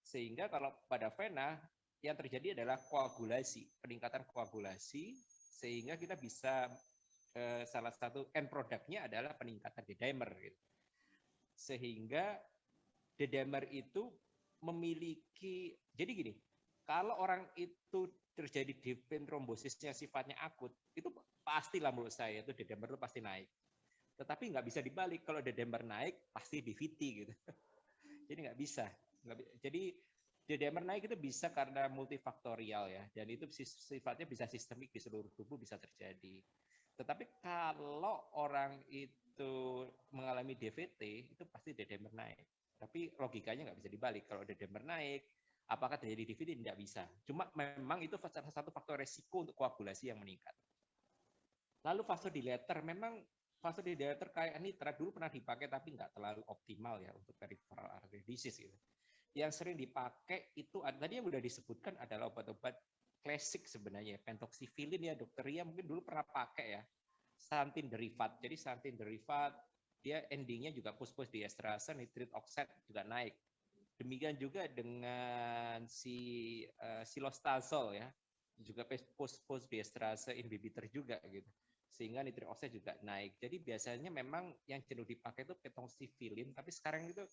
Speaker 3: Sehingga kalau pada vena yang terjadi adalah koagulasi, peningkatan koagulasi, sehingga kita bisa salah satu end produknya adalah peningkatan D-dimer gitu. Sehingga D-dimer itu memiliki, jadi gini, kalau orang itu terjadi deep vein thrombosisnya sifatnya akut, itu pastilah menurut saya itu D-dimer itu pasti naik. Tetapi nggak bisa dibalik, kalau D-dimer naik pasti DVT gitu. Jadi nggak bisa. Jadi D-dimer naik itu bisa karena multifaktorial ya, dan itu sifatnya bisa sistemik di seluruh tubuh bisa terjadi. Tetapi kalau orang itu mengalami DVT, itu pasti D-dimer naik. Tapi logikanya nggak bisa dibalik. Kalau D-dimer naik, apakah terjadi DVT? Tidak bisa. Cuma memang itu salah satu faktor resiko untuk koagulasi yang meningkat. Lalu vasodilator, memang vasodilator kayak nitrat dulu pernah dipakai tapi nggak terlalu optimal ya untuk peripheral artery disease gitu. Yang sering dipakai itu tadi yang udah disebutkan adalah obat-obat klasik sebenarnya, pentoxifilin ya, Dokter Ria mungkin dulu pernah pakai ya, xanthin derivat. Jadi xanthin derivat dia endingnya juga push diestrase, nitric oxide juga naik. Demikian juga dengan si silostazol ya, juga push diestrase inhibitor juga gitu. Sehingga nitric oxide juga naik. Jadi biasanya memang yang cenderung dipakai itu pentoxifilin, tapi sekarang itu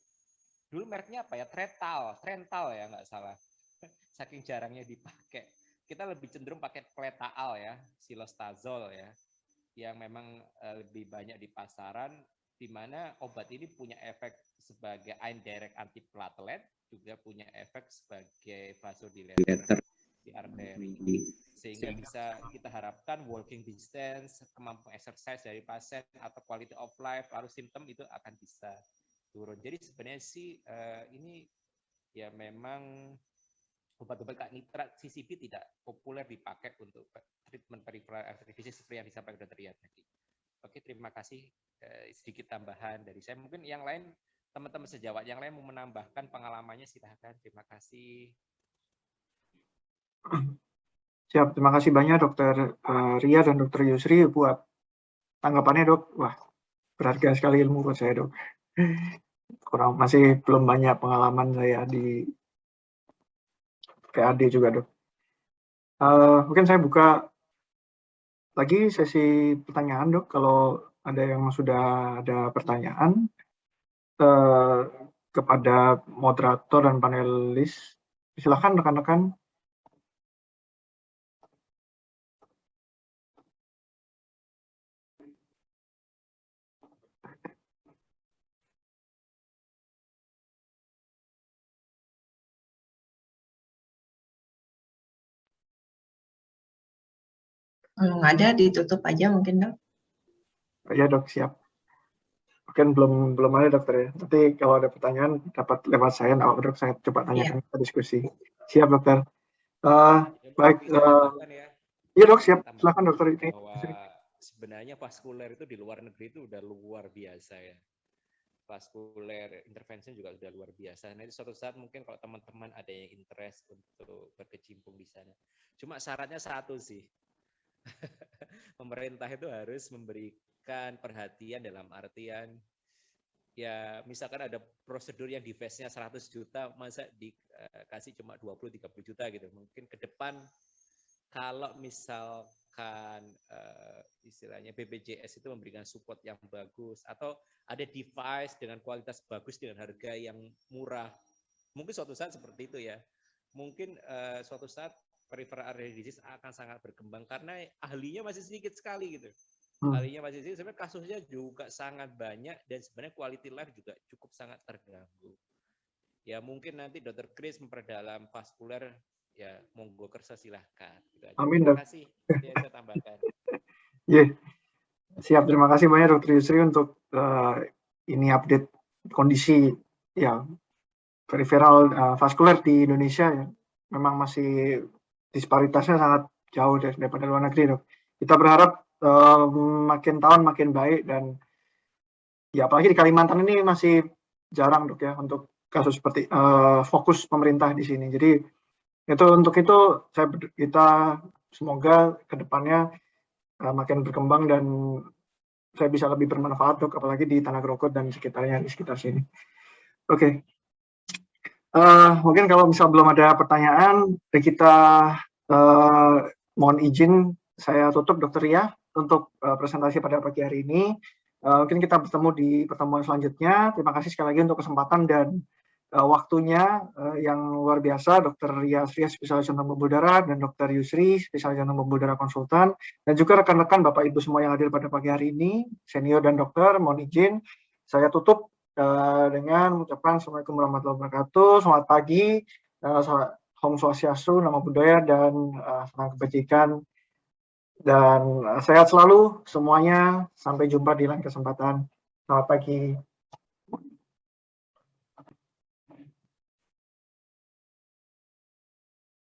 Speaker 3: dulu mereknya apa ya? Trental ya nggak salah. Saking jarangnya dipakai. Kita lebih cenderung pakai kletaal ya, silostazol ya, yang memang lebih banyak di pasaran, di mana obat ini punya efek sebagai indirect antiplatelet, juga punya efek sebagai vasodilator di arteri. Sehingga bisa kita harapkan walking distance, kemampuan exercise dari pasien, atau quality of life, lalu simptom itu akan bisa turun. Jadi sebenarnya sih ini ya memang obat-obat kayak nitrat, CCB tidak populer dipakai untuk treatment peripheral artery disease seperti yang disampaikan Dr. Ria tadi. Oke, terima kasih. Sedikit tambahan dari saya. Mungkin yang lain, teman-teman sejawat yang lain mau menambahkan pengalamannya, silahkan. Terima kasih.
Speaker 1: Siap, terima kasih banyak Dokter Ria dan Dokter Yusri buat tanggapannya dok. Wah, berharga sekali ilmu buat saya dok. Masih belum banyak pengalaman saya di PAD juga dok. Mungkin saya buka lagi sesi pertanyaan dok. Kalau ada yang sudah ada pertanyaan kepada moderator dan panelis, silakan rekan-rekan.
Speaker 2: Kalau nggak ada, ditutup aja mungkin dok.
Speaker 1: Ya dok, siap. Mungkin belum ada dokter ya. Nanti kalau ada pertanyaan dapat lewat saya, dok, saya coba tanyakan ke diskusi. Siap dokter. Baik. Iya dok, siap. Silakan dokter.
Speaker 3: Bahwa sebenarnya vaskuler itu di luar negeri itu udah luar biasa ya. Vaskuler intervention juga sudah luar biasa. Nanti suatu saat mungkin kalau teman-teman ada yang interest untuk berkecimpung di sana. Cuma syaratnya satu sih. Pemerintah itu harus memberikan perhatian dalam artian ya misalkan ada prosedur yang device-nya 100 juta, masa dikasih cuma 20-30 juta gitu. Mungkin ke depan kalau misalkan bahkan istilahnya BPJS itu memberikan support yang bagus, atau ada device dengan kualitas bagus dengan harga yang murah. Mungkin suatu saat seperti itu ya. Mungkin suatu saat peripheral artery disease akan sangat berkembang karena ahlinya masih sedikit sekali gitu. Ahlinya masih sedikit, sebenarnya kasusnya juga sangat banyak dan sebenarnya quality life juga cukup sangat terganggu. Ya mungkin nanti Dr. Chris memperdalam vaskuler, ya monggo kersa silahkan. Gitu aja.
Speaker 1: Amin,
Speaker 3: Terima kasih. Yang saya tambahkan.
Speaker 1: Siap, terima kasih banyak Dr. Yusri untuk ini update kondisi ya peripheral vaskuler di Indonesia ya. Memang masih disparitasnya sangat jauh daripada luar negeri, Dok. Kita berharap makin tahun makin baik, dan ya apalagi di Kalimantan ini masih jarang, Dok, ya, untuk kasus seperti fokus pemerintah di sini. Jadi untuk itu kita semoga kedepannya makin berkembang dan saya bisa lebih bermanfaat, Dok, apalagi di Tanah Grogol dan sekitarnya, di sekitar sini. Oke. Mungkin kalau misal belum ada pertanyaan, kita mohon izin saya tutup, Dr. Ria, untuk presentasi pada pagi hari ini. Mungkin kita bertemu di pertemuan selanjutnya. Terima kasih sekali lagi untuk kesempatan dan waktunya yang luar biasa, Dr. Ria Sri, spesialis jantung pembuluh darah, dan Dr. Yusri, spesialis jantung pembuluh darah konsultan, dan juga rekan-rekan Bapak Ibu semua yang hadir pada pagi hari ini, senior dan dokter. Mohon izin saya tutup dengan mengucapkan Assalamualaikum warahmatullahi wabarakatuh, selamat pagi, Om Swastiastu, Namo Buddhaya, dan salam kebajikan, dan sehat selalu semuanya. Sampai jumpa di lain kesempatan. Selamat pagi.